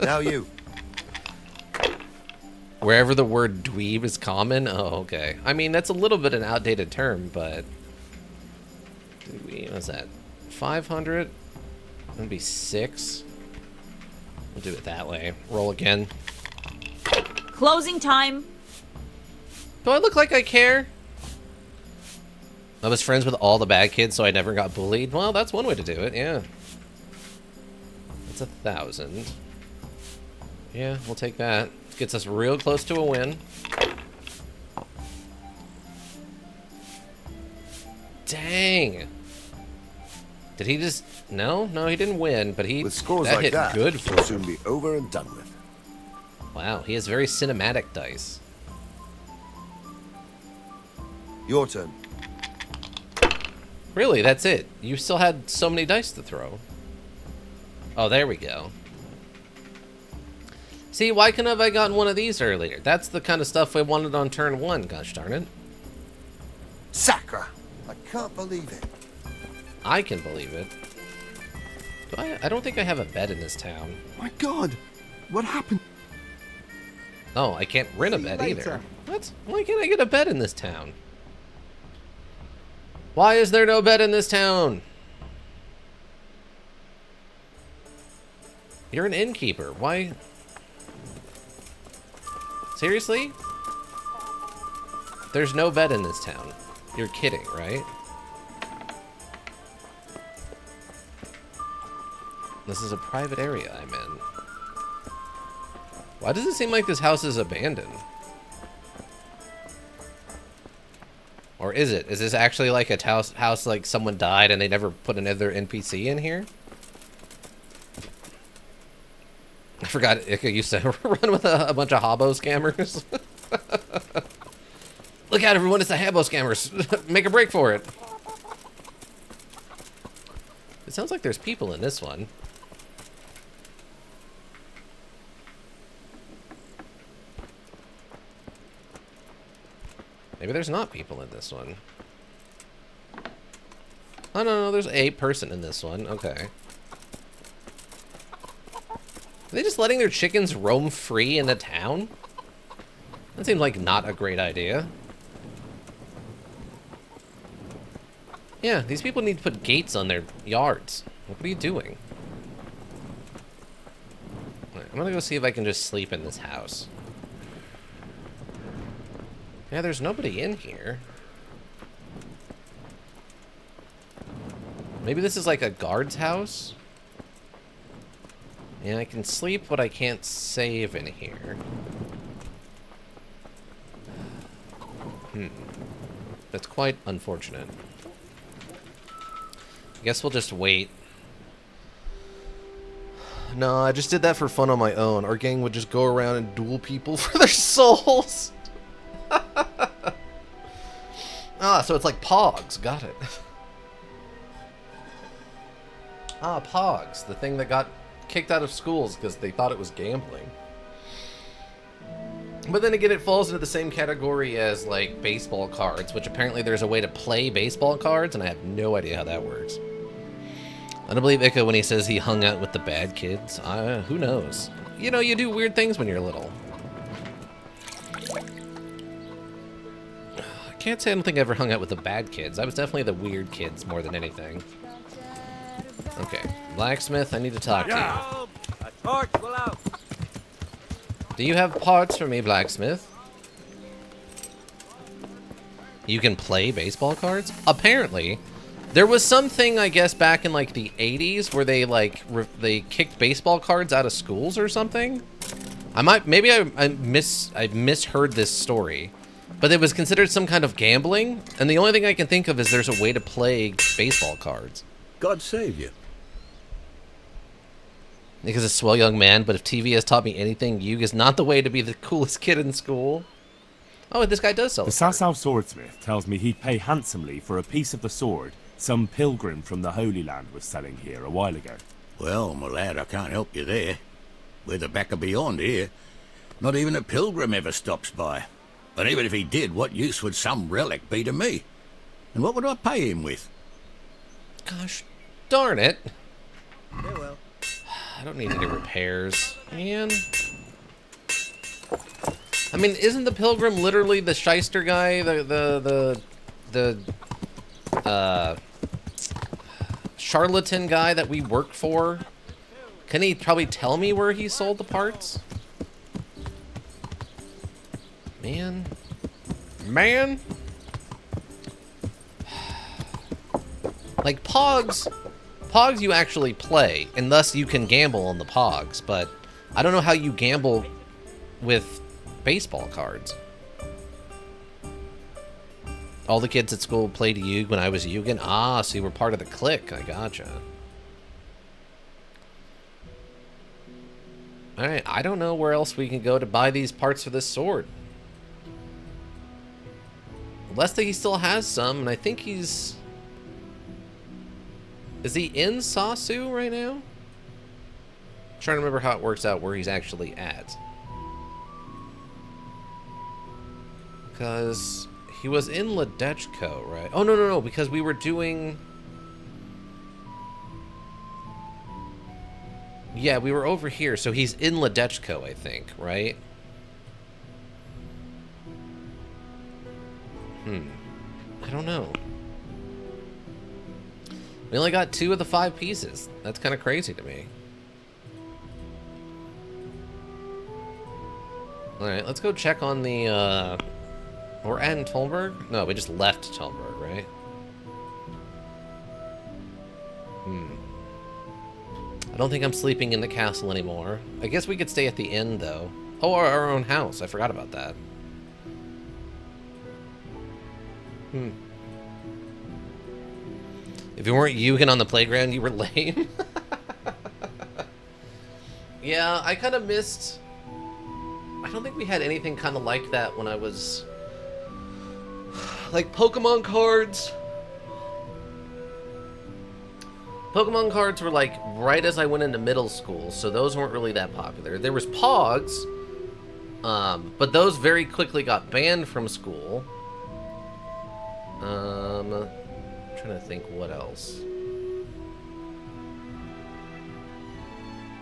Speaker 15: Now you.
Speaker 1: Wherever the word dweeb is common? Oh, okay. I mean, that's a little bit an outdated term, but... What's that? 500? That'd be 6. We'll do it that way. Roll again.
Speaker 16: Closing time.
Speaker 1: Do I look like I care? I was friends with all the bad kids, so I never got bullied. Well, that's one way to do it, yeah. That's 1,000. Yeah, we'll take that. Gets us real close to a win. Dang. Did he just... No, he didn't win, but he...
Speaker 15: With scores
Speaker 1: that
Speaker 15: like
Speaker 1: hit
Speaker 15: that,
Speaker 1: good for
Speaker 15: it'll
Speaker 1: him.
Speaker 15: soon be over and done with.
Speaker 1: Wow, he has very cinematic dice.
Speaker 15: Your turn.
Speaker 1: Really, that's it? You still had so many dice to throw. Oh, there we go. See, why couldn't have I gotten one of these earlier? That's the kind of stuff I wanted on turn 1, gosh darn it.
Speaker 15: Sacra! I can't believe it.
Speaker 1: I can believe it. I don't think I have a bed in this town.
Speaker 11: My God, what happened?
Speaker 1: Oh, I can't rent a
Speaker 11: See you
Speaker 1: bed
Speaker 11: later.
Speaker 1: either. What? Why can't I get a bed in this town? Why is there no bed in this town? You're an innkeeper. Why? Seriously? There's no bed in this town. You're kidding, right? This is a private area I'm in. Why does it seem like this house is abandoned? Or is it? Is this actually like a house like someone died and they never put another NPC in here? I forgot Ika used to run with a bunch of hobo scammers. Look out, everyone, it's the hobo scammers. Make a break for it. It sounds like there's people in this one. Maybe there's not people in this one. Oh, no, there's a person in this one. Okay. Are they just letting their chickens roam free in the town? That seems like not a great idea. Yeah, these people need to put gates on their yards. What are you doing? I'm gonna go see if I can just sleep in this house. Yeah, there's nobody in here. Maybe this is like a guard's house? And I can sleep, but I can't save in here. That's quite unfortunate. I guess we'll just wait. No, I just did that for fun on my own. Our gang would just go around and duel people for their souls. Ah, so it's like Pogs. Got it. Ah, Pogs. The thing that got kicked out of schools because they thought it was gambling. But then again, it falls into the same category as, like, baseball cards, which apparently there's a way to play baseball cards, and I have no idea how that works. I don't believe Ica when he says he hung out with the bad kids. Who knows? You know, you do weird things when you're little. I can't say I don't think I ever hung out with the bad kids. I was definitely the weird kids more than anything. Okay, blacksmith, I need to talk to you.
Speaker 6: A torch will out.
Speaker 1: Do you have parts for me, blacksmith? You can play baseball cards? Apparently. There was something, I guess, back in like the 80s where they like they kicked baseball cards out of schools or something. Maybe I misheard this story, but it was considered some kind of gambling, and the only thing I can think of is there's a way to play baseball cards.
Speaker 17: God save you.
Speaker 1: Because a swell young man, but if TV has taught me anything, Yug is not the way to be the coolest kid in school. Oh, this guy does sell
Speaker 8: the Sasau swordsmith tells me he'd pay handsomely for a piece of the sword some pilgrim from the Holy Land was selling here a while ago.
Speaker 17: Well, my lad, I can't help you there. We're the back of beyond here. Not even a pilgrim ever stops by. And even if he did, what use would some relic be to me? And what would I pay him with?
Speaker 1: Gosh darn it.
Speaker 6: Farewell.
Speaker 1: I don't need any repairs, man. I mean, isn't the pilgrim literally the shyster guy, the charlatan guy that we work for? Can he probably tell me where he sold the parts? Man. Like Pogs you actually play, and thus you can gamble on the Pogs, but I don't know how you gamble with baseball cards. All the kids at school played Yug when I was Yugen. Ah, so you were part of the clique. I gotcha. Alright, I don't know where else we can go to buy these parts for this sword. Unless he still has some, and I think he's... Is he in Sasu right now? I'm trying to remember how it works out where he's actually at. Because he was in Ledechko, right? Oh, no, because we were doing... Yeah, we were over here, so he's in Ledechko, I think, right? I don't know. We only got 2 of the 5 pieces. That's kind of crazy to me. Alright, let's go check on the, We're in Tolberg? No, we just left Tolberg, right? I don't think I'm sleeping in the castle anymore. I guess we could stay at the inn, though. Oh, our own house. I forgot about that. If you weren't Yugen on the playground, you were lame. Yeah, I kind of missed... I don't think we had anything kind of like that when I was... Like, Pokemon cards. Pokemon cards were, like, right as I went into middle school, so those weren't really that popular. There was Pogs, but those very quickly got banned from school. I'm trying to think what else.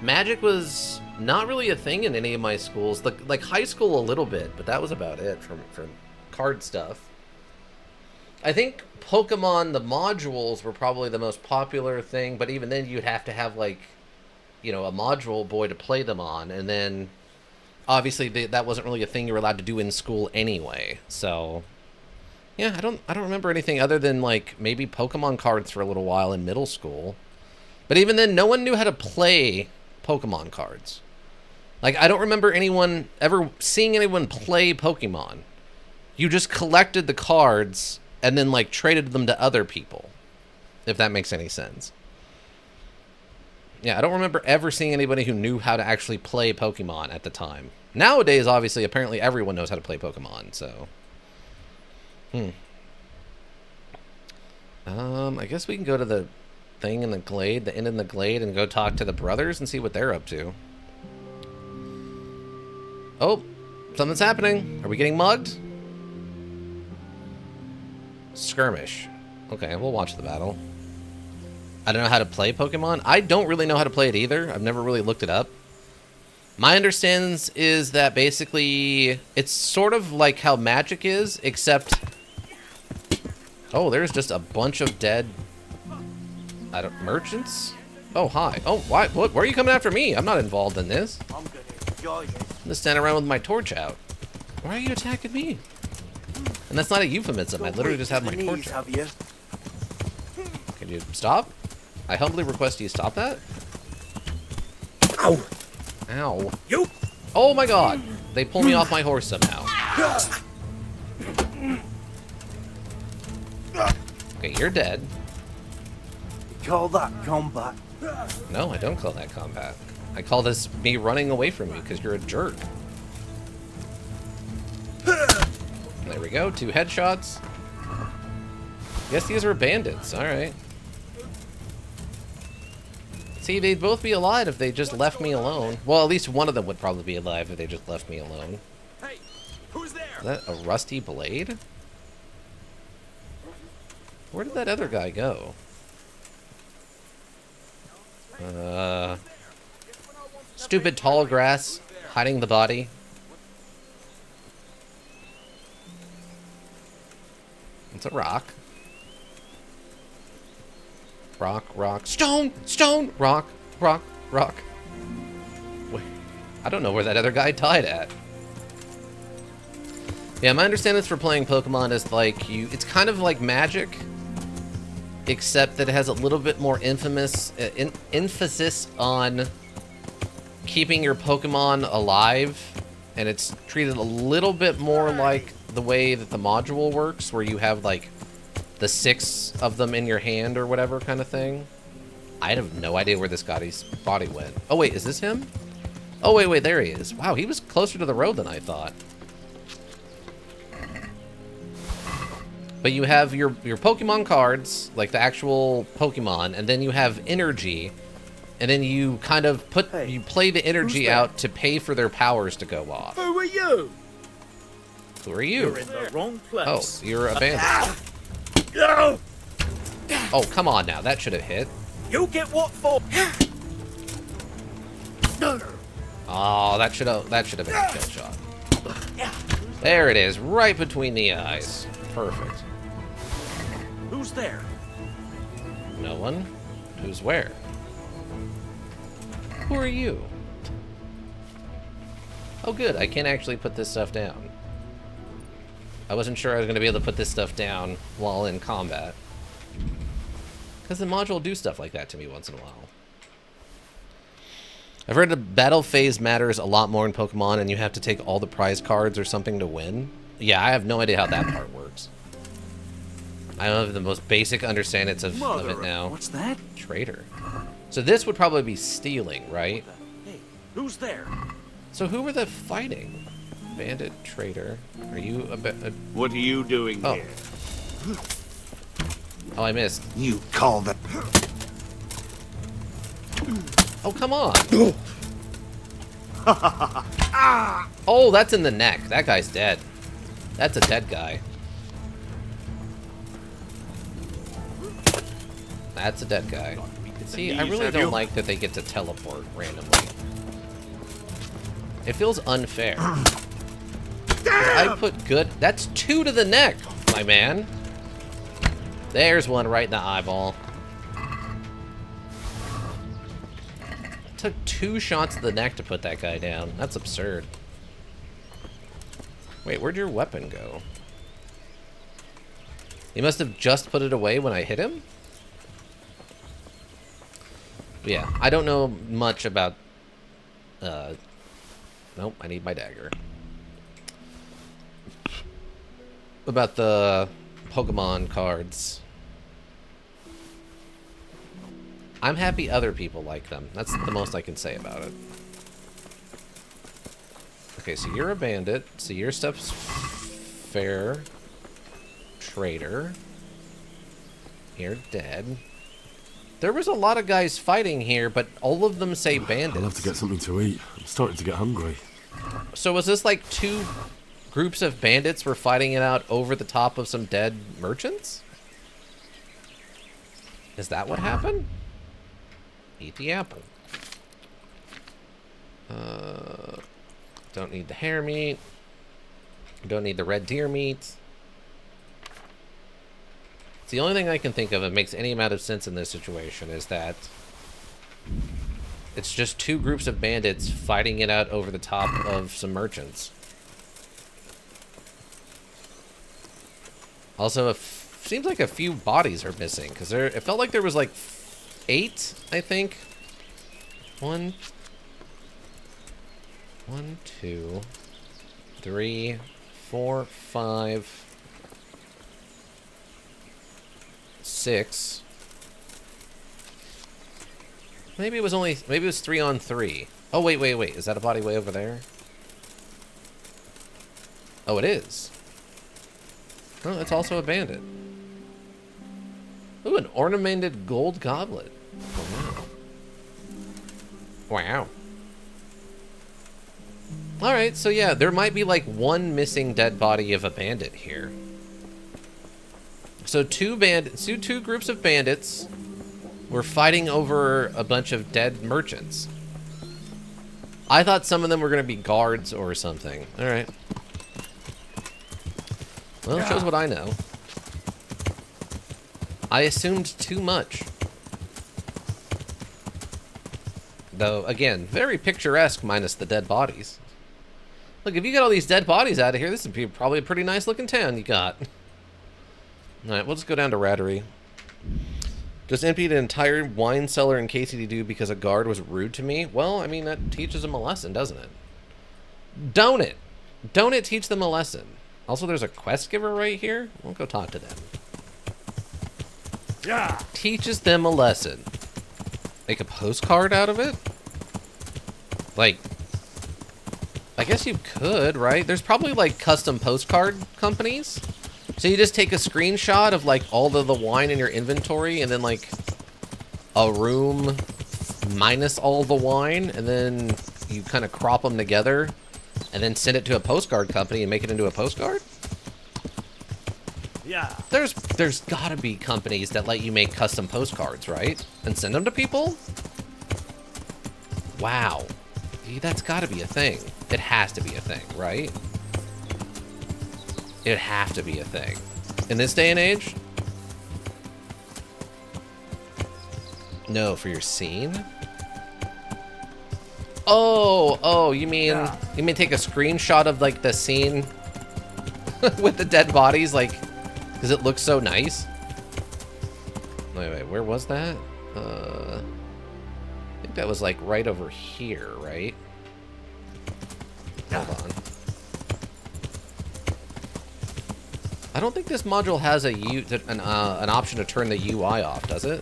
Speaker 1: Magic was not really a thing in any of my schools. Like high school a little bit, but that was about it for card stuff. I think Pokemon, the modules were probably the most popular thing, but even then you'd have to have like you know, a module boy to play them on, and then obviously that wasn't really a thing you were allowed to do in school anyway. So yeah, I don't remember anything other than like maybe Pokemon cards for a little while in middle school. But even then, no one knew how to play Pokemon cards. Like, I don't remember anyone ever seeing anyone play Pokemon. You just collected the cards and then, like, traded them to other people, if that makes any sense. Yeah, I don't remember ever seeing anybody who knew how to actually play Pokemon at the time. Nowadays, obviously, apparently everyone knows how to play Pokemon, so... I guess we can go to the thing in the glade, the inn in the glade, and go talk to the brothers and see what they're up to. Oh, something's happening. Are we getting mugged? Skirmish. Okay, we'll watch the battle. I don't know how to play Pokemon. I don't really know how to play it either. I've never really looked it up. My understanding is that basically it's sort of like how Magic is, except... Oh, there's just a bunch of dead... merchants? Oh, hi. Oh, why? What? Why are you coming after me? I'm not involved in this.
Speaker 15: I'm gonna enjoy this.
Speaker 1: I'm just standing around with my torch out. Why are you attacking me? And that's not a euphemism. I literally just have my torch out. Can you stop? I humbly request you stop that.
Speaker 15: Ow!
Speaker 1: Ow.
Speaker 15: You!
Speaker 1: Oh my god! They pull me off my horse somehow. Okay, you're dead.
Speaker 15: You call that combat?
Speaker 1: No, I don't call that combat. I call this me running away from you because you're a jerk. There we go, 2 headshots. Guess these are bandits, alright. See, they'd both be alive if they just left me alone. Well, at least one of them would probably be alive if they just left me alone.
Speaker 15: Hey, who's there?
Speaker 1: Is that a rusty blade? Where did that other guy go? Stupid tall grass hiding the body. It's a rock. Rock, rock, stone, stone, rock, rock, rock. Wait, I don't know where that other guy died at. Yeah, my understanding for playing Pokemon is like it's kind of like Magic, except that it has a little bit more emphasis on keeping your Pokemon alive, and it's treated a little bit more like the way that the module works, where you have like the 6 of them in your hand or whatever kind of thing. I have no idea where this guy's body went. Oh wait, is this him? Oh wait, there he is. Wow, he was closer to the road than I thought. But you have your Pokemon cards, like the actual Pokemon, and then you have energy, and then you kind of you play the energy out to pay for their powers to go off.
Speaker 15: Who are you?
Speaker 1: Who are you?
Speaker 15: You're in the wrong place.
Speaker 1: Oh, you're a bandit.
Speaker 15: No!
Speaker 1: Oh, come on now. That should have hit.
Speaker 15: You get what for?
Speaker 1: Oh, that should have been a kill shot. There it is, right between the eyes. Perfect.
Speaker 15: Who's there?
Speaker 1: No one? Who's where? Who are you? Oh good, I can actually put this stuff down. I wasn't sure I was going to be able to put this stuff down while in combat. Because the module will do stuff like that to me once in a while. I've heard the battle phase matters a lot more in Pokemon, and you have to take all the prize cards or something to win. Yeah, I have no idea how that part works. I don't have the most basic understanding of it now.
Speaker 15: What's that?
Speaker 1: Traitor. So this would probably be stealing, right?
Speaker 15: Hey, who's there?
Speaker 1: So who were they fighting? Bandit, traitor. Are you a
Speaker 10: What are you doing here?
Speaker 1: Oh, I missed.
Speaker 15: You call the...
Speaker 1: Oh, come on. Oh, that's in the neck. That guy's dead. That's a dead guy. That's a dead guy. See, I really don't like that they get to teleport randomly. It feels unfair. I put good... That's 2 to the neck, my man. There's one right in the eyeball. took 2 shots to the neck to put that guy down. That's absurd. Wait, where'd your weapon go? You must have just put it away when I hit him? Yeah, I don't know much about... Nope, I need my dagger. About the Pokemon cards. I'm happy other people like them. That's the most I can say about it. Okay, so you're a bandit. So your stuff's fair. Traitor. You're dead. There was a lot of guys fighting here, but all of them say bandits.
Speaker 18: I'll have to get something to eat. I'm starting to get hungry.
Speaker 1: So was this like 2 groups of bandits were fighting it out over the top of some dead merchants? Is that what happened? Eat the apple. Don't need the hare meat. Don't need the red deer meat. It's the only thing I can think of that makes any amount of sense in this situation is that it's just 2 groups of bandits fighting it out over the top of some merchants. Also, seems like a few bodies are missing because it felt like there was like 8, I think. 1, 2, 3, 4, 5, 6. Maybe it was 3 on 3. Oh, wait. Is that a body way over there? Oh, it is. Oh, it's also a bandit. Ooh, an ornamented gold goblet. Wow. Alright, so yeah, there might be like 1 missing dead body of a bandit here. So 2 groups of bandits were fighting over a bunch of dead merchants. I thought some of them were going to be guards or something. Alright. Well, it shows what I know. I assumed too much. Though, again, very picturesque minus the dead bodies. Look, if you get all these dead bodies out of here, this would be probably a pretty nice looking town you got. Alright, we'll just go down to Rattery. Just emptied an entire wine cellar in KCD2 because a guard was rude to me. Well, I mean, that teaches them a lesson, doesn't it? Don't it? Don't it teach them a lesson? Also, there's a quest giver right here. We'll go talk to them. Yeah. Teaches them a lesson. Make a postcard out of it? Like, I guess you could, right? There's probably like custom postcard companies. So you just take a screenshot of like all the wine in your inventory and then like a room minus all the wine, and then you kind of crop them together and then send it to a postcard company and make it into a postcard? Yeah. There's gotta be companies that let you make custom postcards, right? And send them to people? Wow. That's gotta be a thing. It has to be a thing, right? It'd have to be a thing. In this day and age? No, for your scene? Oh, you mean take a screenshot of like the scene with the dead bodies, like, because it looks so nice? Wait, where was that? I think that was like right over here, right? Hold on. I don't think this module has an option to turn the UI off, does it?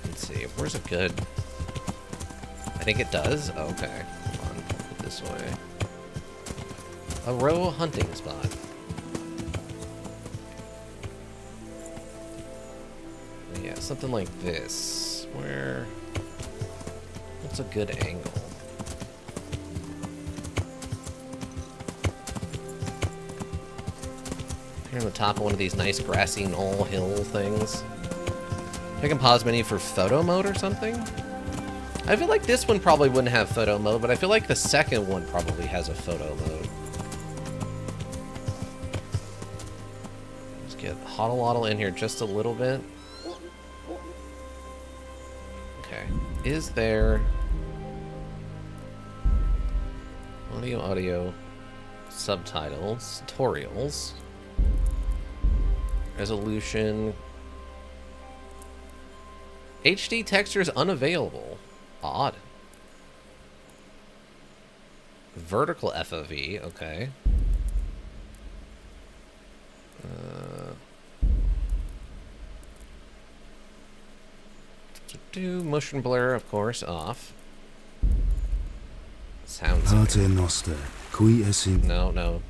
Speaker 1: Let's see, where's it good? I think it does? Oh, okay, hold on, put it this way. A row hunting spot. Yeah, something like this. What's a good angle? Here on the top of one of these nice grassy knoll hill things. I can pause menu for photo mode or something? I feel like this one probably wouldn't have photo mode, but I feel like the second one probably has a photo mode. get Hoddle in here just a little bit. Okay. Is there audio, subtitles, tutorials, resolution, HD textures unavailable. Odd. Vertical FOV, okay. Motion blur, of course, off. Sounds. No.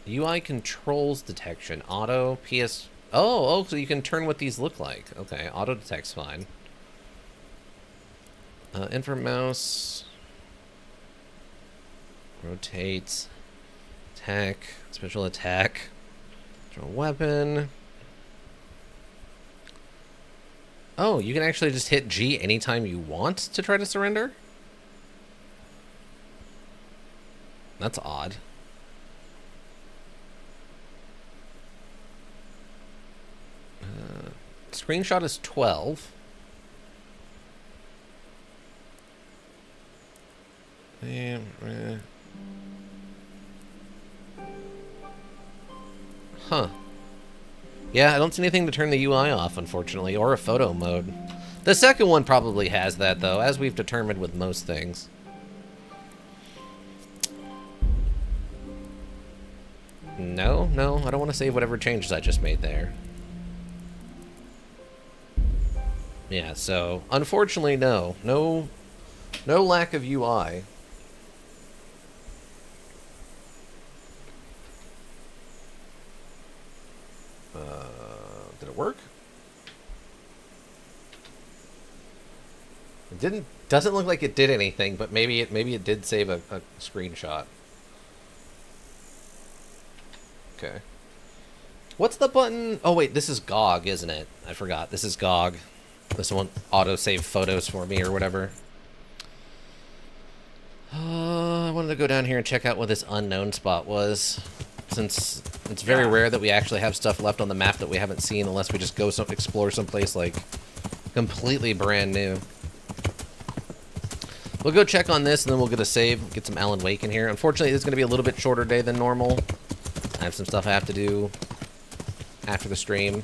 Speaker 1: UI controls detection. Auto, PS... Oh, so you can turn what these look like. Okay, auto detect's fine. Invert mouse. Rotate. Attack. Special attack. Draw weapon. Oh, you can actually just hit G anytime you want to try to surrender? That's odd. Screenshot is 12. Huh. Yeah, I don't see anything to turn the UI off, unfortunately, or a photo mode. The second one probably has that, though, as we've determined with most things. No, I don't want to save whatever changes I just made there. Yeah, so, unfortunately, no lack of UI. Did it work? It doesn't look like it did anything, but maybe it did save a screenshot. Okay. What's the button? Oh wait, this is GOG, isn't it? I forgot. This is GOG. This one auto-save photos for me or whatever. I wanted to go down here and check out what this unknown spot was, since it's very rare that we actually have stuff left on the map that we haven't seen unless we just go explore someplace like completely brand new. We'll go check on this and then we'll get a save, get some Alan Wake in here. Unfortunately, it's going to be a little bit shorter day than normal. I have some stuff I have to do after the stream.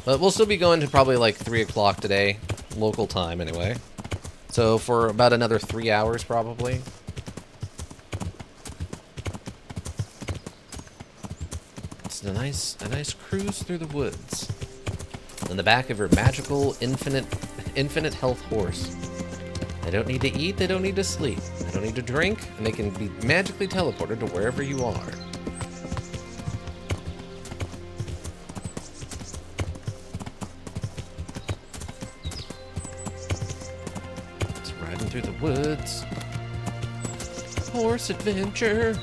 Speaker 1: But we'll still be going to probably like 3 o'clock today, local time anyway. So for about another 3 hours probably. It's a nice cruise through the woods. On the back of your magical infinite health horse. They don't need to eat, they don't need to sleep, they don't need to drink, and they can be magically teleported to wherever you are. It's riding through the woods. Horse adventure.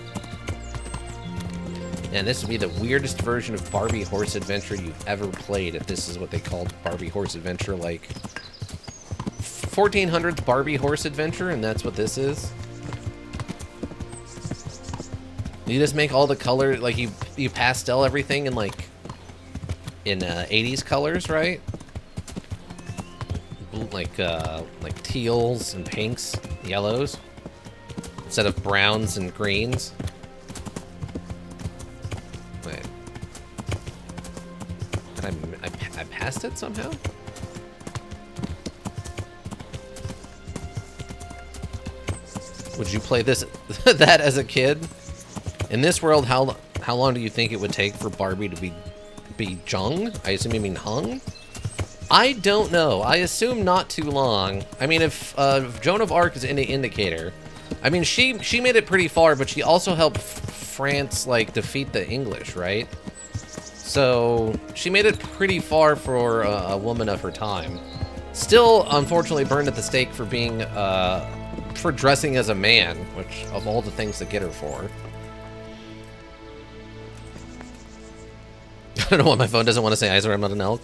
Speaker 1: And this would be the weirdest version of Barbie Horse Adventure you've ever played, if this is what they called Barbie Horse Adventure, like 1400s Barbie Horse Adventure, and that's what this is. You just make all the color, like you pastel everything in like in 80s colors, right? Like teals and pinks, yellows, instead of browns and greens. Wait, I passed it somehow? Would you play this that as a kid? In this world, how long do you think it would take for Barbie to be jung? I assume you mean hung? I don't know. I assume not too long. I mean, if Joan of Arc is any indicator, I mean she made it pretty far, but she also helped France like defeat the English, right? So she made it pretty far for a woman of her time. Still, unfortunately, burned at the stake for being for dressing as a man, which of all the things to get her for. I don't know why my phone doesn't want to say Iser, I'm not an elk.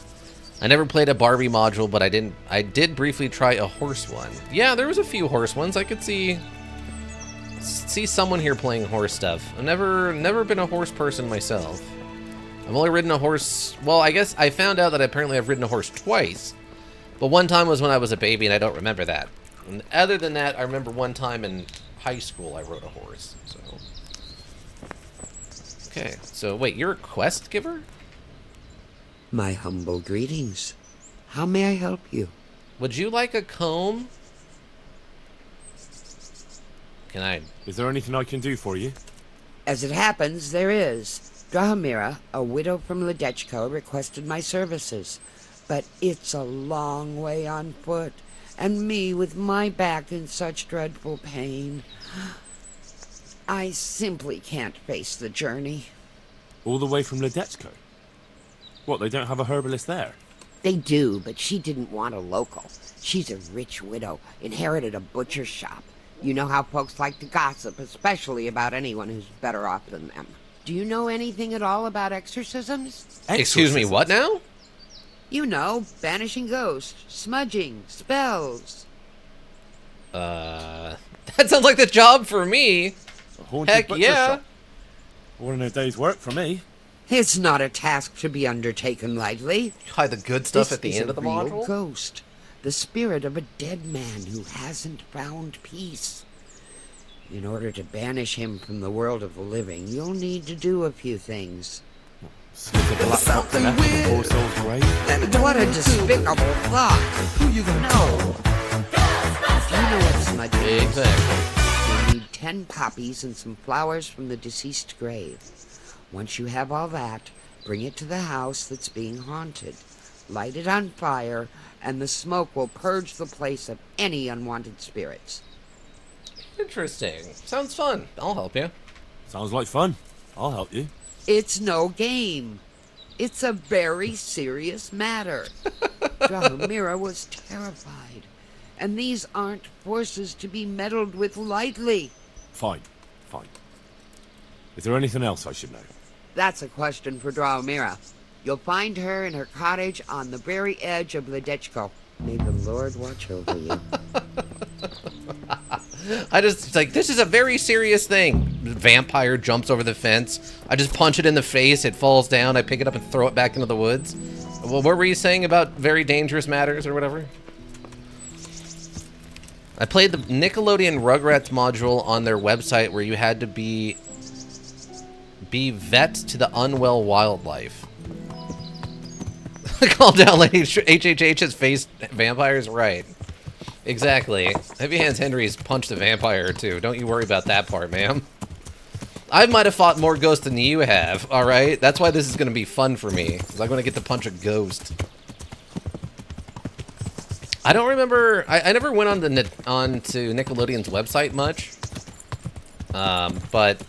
Speaker 1: I never played a Barbie module, but I did briefly try a horse one. Yeah, there was a few horse ones. I could see see someone here playing horse stuff. I've never been a horse person myself. I've only ridden a horse... Well, I guess I found out that apparently I've ridden a horse twice. But one time was when I was a baby, and I don't remember that. And other than that, I remember one time in high school I rode a horse, so... Okay, so wait, you're a quest giver?
Speaker 19: My humble greetings. How may I help you?
Speaker 1: Would you like a comb? Can I...
Speaker 8: Is there anything I can do for you?
Speaker 19: As it happens, there is. Drahomira, a widow from Ledechko, requested my services. But it's a long way on foot, and me with my back in such dreadful pain. I simply can't face the journey.
Speaker 8: All the way from Ledechko? What, they don't have a herbalist there?
Speaker 19: They do, but she didn't want a local. She's a rich widow, inherited a butcher's shop. You know how folks like to gossip, especially about anyone who's better off than them. Do you know anything at all about exorcisms?
Speaker 1: Excuse me, what now?
Speaker 19: You know, banishing ghosts, smudging, spells.
Speaker 1: That sounds like the job for me.
Speaker 8: A haunted
Speaker 1: Heck
Speaker 8: butcher
Speaker 1: yeah.
Speaker 8: shop. All in a day's work for me.
Speaker 19: It's not a task to be undertaken lightly.
Speaker 1: Hide the good stuff at the
Speaker 19: This
Speaker 1: end of the
Speaker 19: is a real
Speaker 1: module?
Speaker 19: ghost, the spirit of a dead man who hasn't found peace. In order to banish him from the world of the living, you'll need to do a few things. What a despicable thought! No. Do you know what smudging is?
Speaker 1: Exactly.
Speaker 19: You need 10 poppies and some flowers from the deceased grave. Once you have all that, bring it to the house that's being haunted. Light it on fire, and the smoke will purge the place of any unwanted spirits.
Speaker 1: Interesting. Sounds fun. I'll help you.
Speaker 8: Sounds like fun. I'll help you.
Speaker 19: It's no game. It's a very serious matter. Drahomira was terrified, and these aren't forces to be meddled with lightly.
Speaker 8: Fine. Is there anything else I should know?
Speaker 19: That's a question for Drahomira. You'll find her in her cottage on the very edge of Ledechko. May the Lord watch over you.
Speaker 1: It's like, this is a very serious thing. Vampire jumps over the fence. I just punch it in the face. It falls down. I pick it up and throw it back into the woods. Well, what were you saying about very dangerous matters or whatever? I played the Nickelodeon Rugrats module on their website where you had to be vet to the unwell wildlife. Calm down, lady. HHH has faced vampires, right? Exactly. Heavy Hands Henry's punched a vampire or two. Don't you worry about that part, ma'am. I might have fought more ghosts than you have, alright? That's why this is going to be fun for me, because I'm going to get to punch a ghost. I don't remember... I never went on to Nickelodeon's website much. But...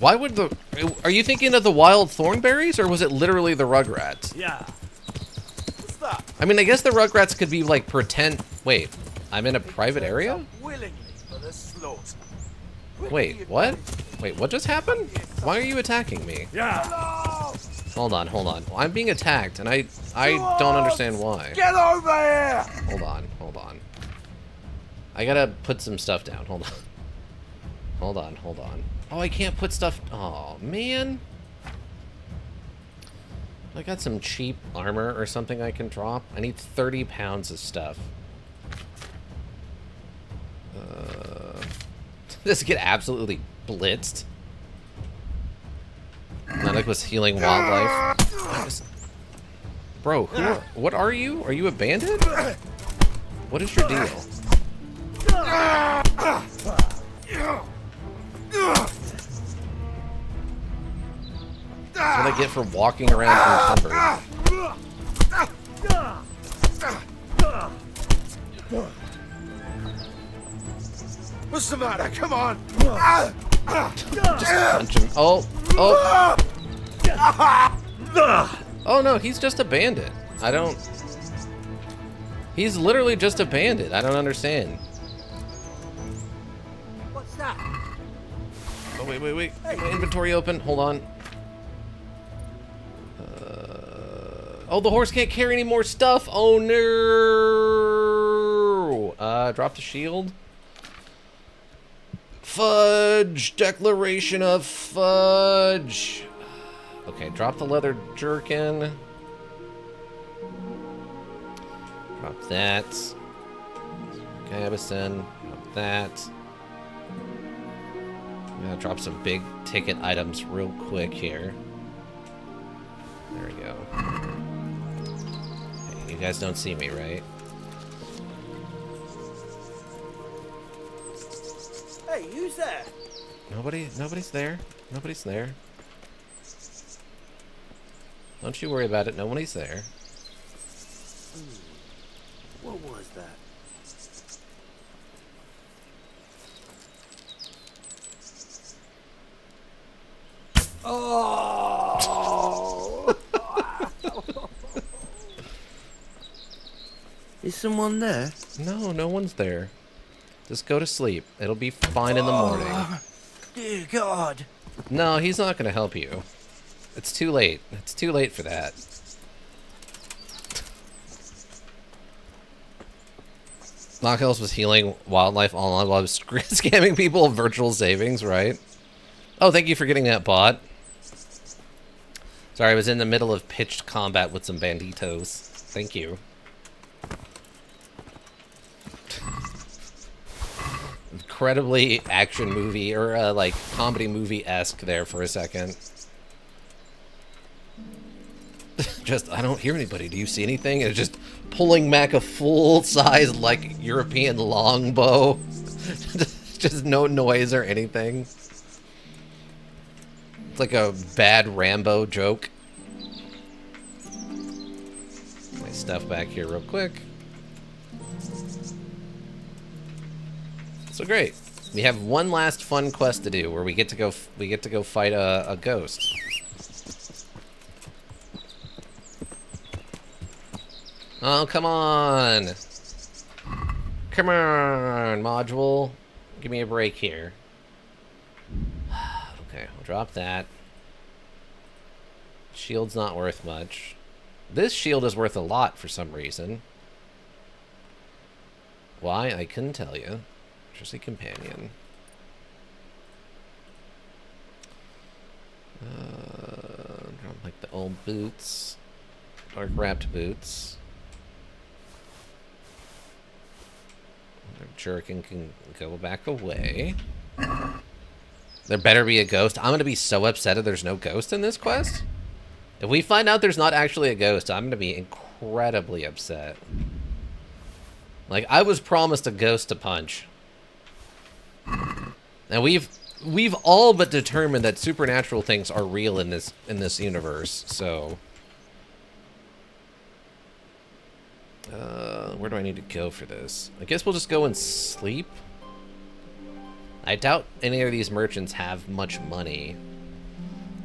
Speaker 1: Why would the... Are you thinking of the Wild Thornberries, or was it literally the Rugrats?
Speaker 12: Yeah. What's that?
Speaker 1: I mean, I guess the Rugrats could be, like, pretend... Wait, I'm in a private area?
Speaker 12: Willingly for the slaughter.
Speaker 1: Wait, what? Wait, what just happened? Why are you attacking me?
Speaker 12: Yeah.
Speaker 1: Hold on. I'm being attacked, and I don't understand why.
Speaker 12: Get over here!
Speaker 1: Hold on. I gotta put some stuff down. Hold on. Oh, I can't put stuff... Oh, man. I got some cheap armor or something I can drop. I need 30 pounds of stuff. Just get absolutely blitzed. Not like was healing wildlife. Bro, what are you? Are you a bandit? What is your deal? That's what I get for walking around encumbered.
Speaker 12: What's the matter? Come on!
Speaker 1: Just punch him. Oh! Oh no, he's just a bandit. He's literally just a bandit. I don't understand.
Speaker 12: What's that?
Speaker 1: Oh, wait. Get my inventory open. Hold on. Oh, the horse can't carry any more stuff. Oh, no. Drop the shield. Fudge! Declaration of fudge! Okay, drop the leather jerkin. Drop that. Gabison. Drop that. I'm gonna drop some big ticket items real quick here. There we go. Okay, you guys don't see me, right?
Speaker 12: Hey, who's there?
Speaker 1: Nobody's there. Nobody's there. Don't you worry about it. Nobody's there.
Speaker 12: What was that? Oh! Is someone there?
Speaker 1: No, no one's there. Just go to sleep. It'll be fine in the morning.
Speaker 12: Dear God.
Speaker 1: No, he's not gonna help you. It's too late. It's too late for that. Knockhouse was healing wildlife online while I was scamming people of virtual savings, right? Oh, thank you for getting that bot. Sorry, I was in the middle of pitched combat with some banditos. Thank you. Incredibly action movie, or like comedy movie-esque there for a second. Just, I don't hear anybody. Do you see anything? And it's just pulling back a full-size, like, European longbow. Just no noise or anything. It's like a bad Rambo joke. My stuff back here real quick. So great. We have one last fun quest to do where we get to go fight a ghost. Oh, come on. Come on, module. Give me a break here. Okay, we'll drop that. Shield's not worth much. This shield is worth a lot for some reason. Why? I couldn't tell you. Just a companion. Like the old boots. Dark wrapped boots. Jerkin can go back away. There better be a ghost. I'm gonna be so upset if there's no ghost in this quest. If we find out there's not actually a ghost, I'm gonna be incredibly upset. Like, I was promised a ghost to punch. And we've all but determined that supernatural things are real in this universe, so where do I need to go for this? I guess we'll just go and sleep. I doubt any of these merchants have much money.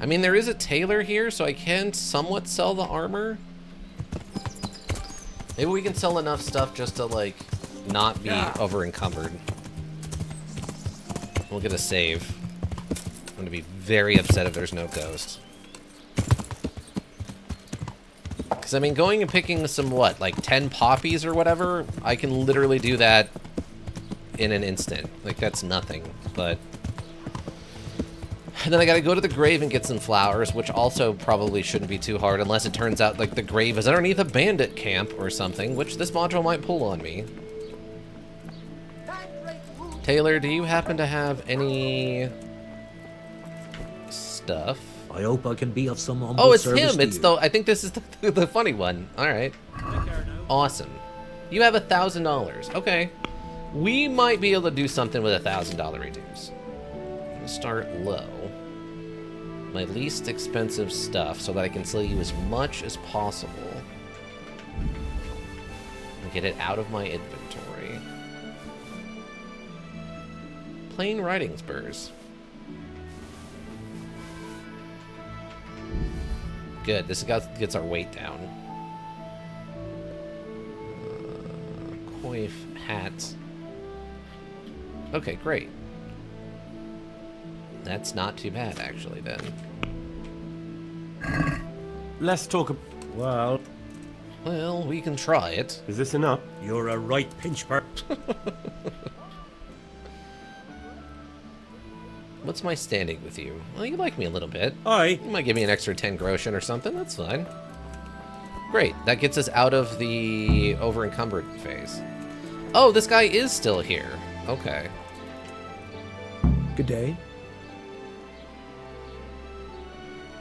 Speaker 1: I mean, there is a tailor here, so I can somewhat sell the armor. Maybe we can sell enough stuff just to, like, not be over encumbered. We'll get a save. I'm gonna be very upset if there's no ghost. Because, I mean, going and picking some, what, like 10 poppies or whatever, I can literally do that in an instant. Like, that's nothing, but... And then I gotta go to the grave and get some flowers, which also probably shouldn't be too hard, unless it turns out, like, the grave is underneath a bandit camp or something, which this module might pull on me. Taylor, do you happen to have any... stuff?
Speaker 6: I hope I can be of some humble
Speaker 1: Oh, it's
Speaker 6: service
Speaker 1: him.
Speaker 6: to
Speaker 1: It's
Speaker 6: you.
Speaker 1: the. I think this is the funny one. All right. Awesome. You have $1,000. Okay. We might be able to do something with $1,000 reduce. I'm gonna start low. My least expensive stuff, so that I can sell you as much as possible. And get it out of my inventory. Plain riding spurs. Good, this gets our weight down. Coif hat. Okay, great. That's not too bad, actually, then.
Speaker 8: Let's talk.
Speaker 6: Well,
Speaker 1: we can try it.
Speaker 8: Is this enough?
Speaker 6: You're a right pinch per.
Speaker 1: What's my standing with you? Well, you like me a little bit.
Speaker 6: Aye.
Speaker 1: You might give me an extra 10 groschen or something. That's fine. Great. That gets us out of the over-encumbered phase. Oh, this guy is still here. Okay.
Speaker 4: Good day.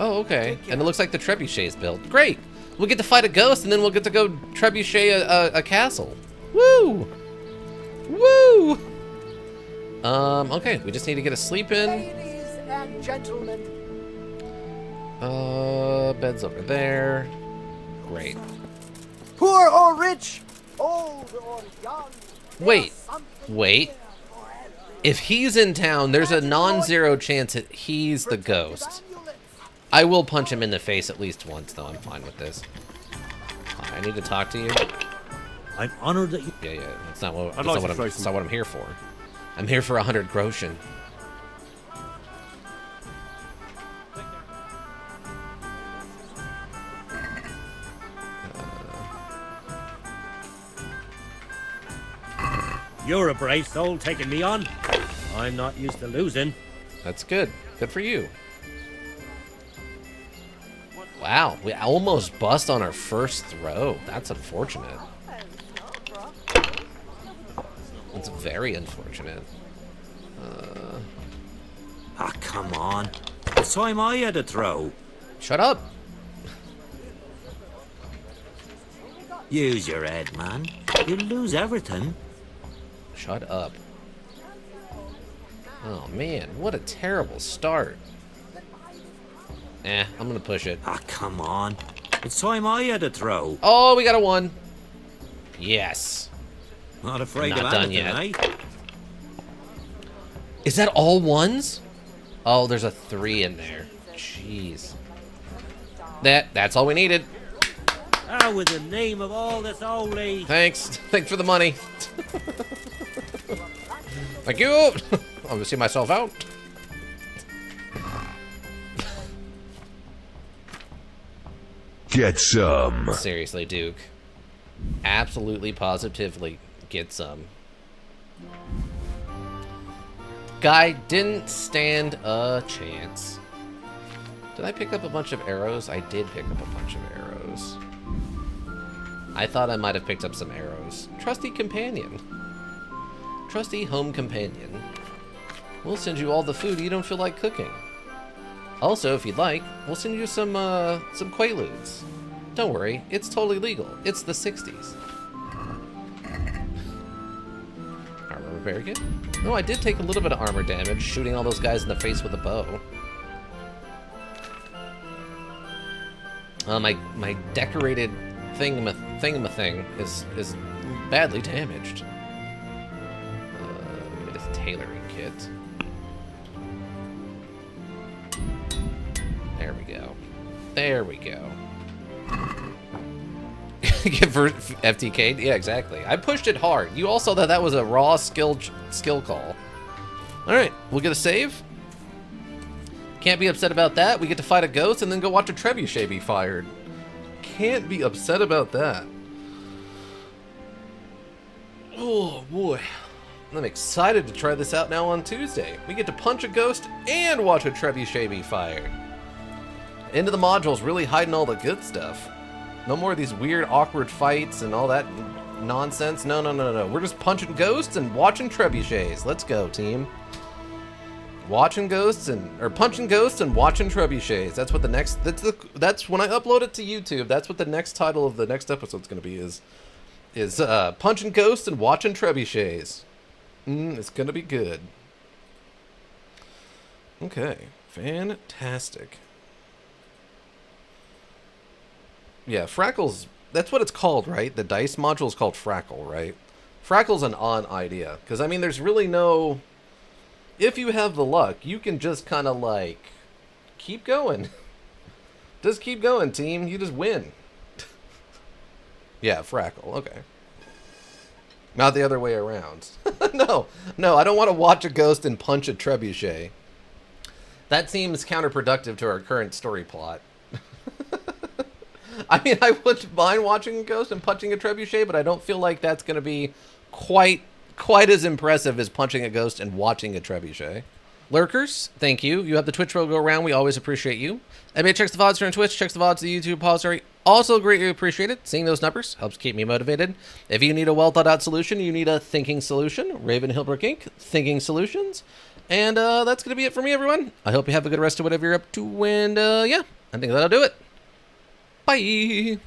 Speaker 1: Oh, okay. And it looks like the Trebuchet's built. Great. We'll get to fight a ghost, and then we'll get to go Trebuchet a castle. Woo! Woo! Okay. We just need to get a sleep in.
Speaker 11: Ladies and gentlemen.
Speaker 1: Bed's over there. Great.
Speaker 11: Poor or rich, old or young.
Speaker 1: Wait. If he's in town, there's a non-zero chance that he's the ghost. I will punch him in the face at least once, though. I'm fine with this. I need to talk to you.
Speaker 6: I'm honored that you...
Speaker 1: Yeah. That's not what
Speaker 3: That's
Speaker 1: I'm here for. I'm here for 100 groschen.
Speaker 6: You're a brave soul taking me on. I'm not used to losing.
Speaker 1: That's good. Good for you. Wow, we almost bust on our first throw. That's unfortunate. It's very unfortunate.
Speaker 6: Ah, come on. It's time I had a throw.
Speaker 1: Shut up.
Speaker 6: Use your head, man. You'll lose everything.
Speaker 1: Shut up. Oh, man. What a terrible start. I'm gonna push it.
Speaker 6: Ah, come on. It's time I had a throw.
Speaker 1: Oh, we got a 1. Yes.
Speaker 6: Not afraid
Speaker 1: Not
Speaker 6: of
Speaker 1: done
Speaker 6: anything,
Speaker 1: yet.
Speaker 6: eh?
Speaker 1: Is that all 1s? Oh, there's a 3 in there. Jeez. That's all we needed.
Speaker 6: Ah, with the name of all that's holy.
Speaker 1: Thanks. Thanks for the money. Thank you. I'm gonna see myself out.
Speaker 20: Get some.
Speaker 1: Seriously, Duke. Absolutely, positively, get some. Guy didn't stand a chance. Did I pick up a bunch of arrows? I did pick up a bunch of arrows. I thought I might have picked up some arrows. Trusty companion. Trusty home companion. We'll send you all the food you don't feel like cooking. Also, if you'd like, we'll send you some Quaaludes. Don't worry, it's totally legal. It's the 60s. Armor repair kit. No, I did take a little bit of armor damage shooting all those guys in the face with a bow. My decorated thingamathing is badly damaged. Give me this tailoring kit. There we go. There we go. Get for FTK? Yeah, exactly. I pushed it hard. You all saw that was a raw skill call. All right, we'll get a save. Can't be upset about that. We get to fight a ghost and then go watch a trebuchet be fired. Can't be upset about that. Oh boy. I'm excited to try this out now on Tuesday. We get to punch a ghost and watch a trebuchet be fired. Into the module's really hiding all the good stuff. No more of these weird, awkward fights and all that nonsense. No. We're just punching ghosts and watching trebuchets. Let's go, team. Watching ghosts punching ghosts and watching trebuchets. That's what the next. That's when I upload it to YouTube. That's what the next title of the next episode's gonna be. Is punching ghosts and watching trebuchets. It's gonna be good. Okay, fantastic. Yeah, Frackle's, that's what it's called, right? The dice module is called Frackle, right? Frackle's an odd idea, because, I mean, there's really no... If you have the luck, you can just kind of, like, keep going. Just keep going, team. You just win. Yeah, Frackle, okay. Not the other way around. No, I don't want to watch a ghost and punch a trebuchet. That seems counterproductive to our current story plot. I mean, I wouldn't mind watching a ghost and punching a trebuchet, but I don't feel like that's going to be quite as impressive as punching a ghost and watching a trebuchet. Lurkers, thank you. You have the Twitch roll go around. We always appreciate you. Everybody checks the VODs here on Twitch, checks the VODs the YouTube repository. Also greatly appreciated. Seeing those numbers helps keep me motivated. If you need a well thought out solution, you need a thinking solution. Raven Hillbrook Inc. Thinking Solutions. And that's going to be it for me, everyone. I hope you have a good rest of whatever you're up to. And yeah, I think that'll do it. Bye.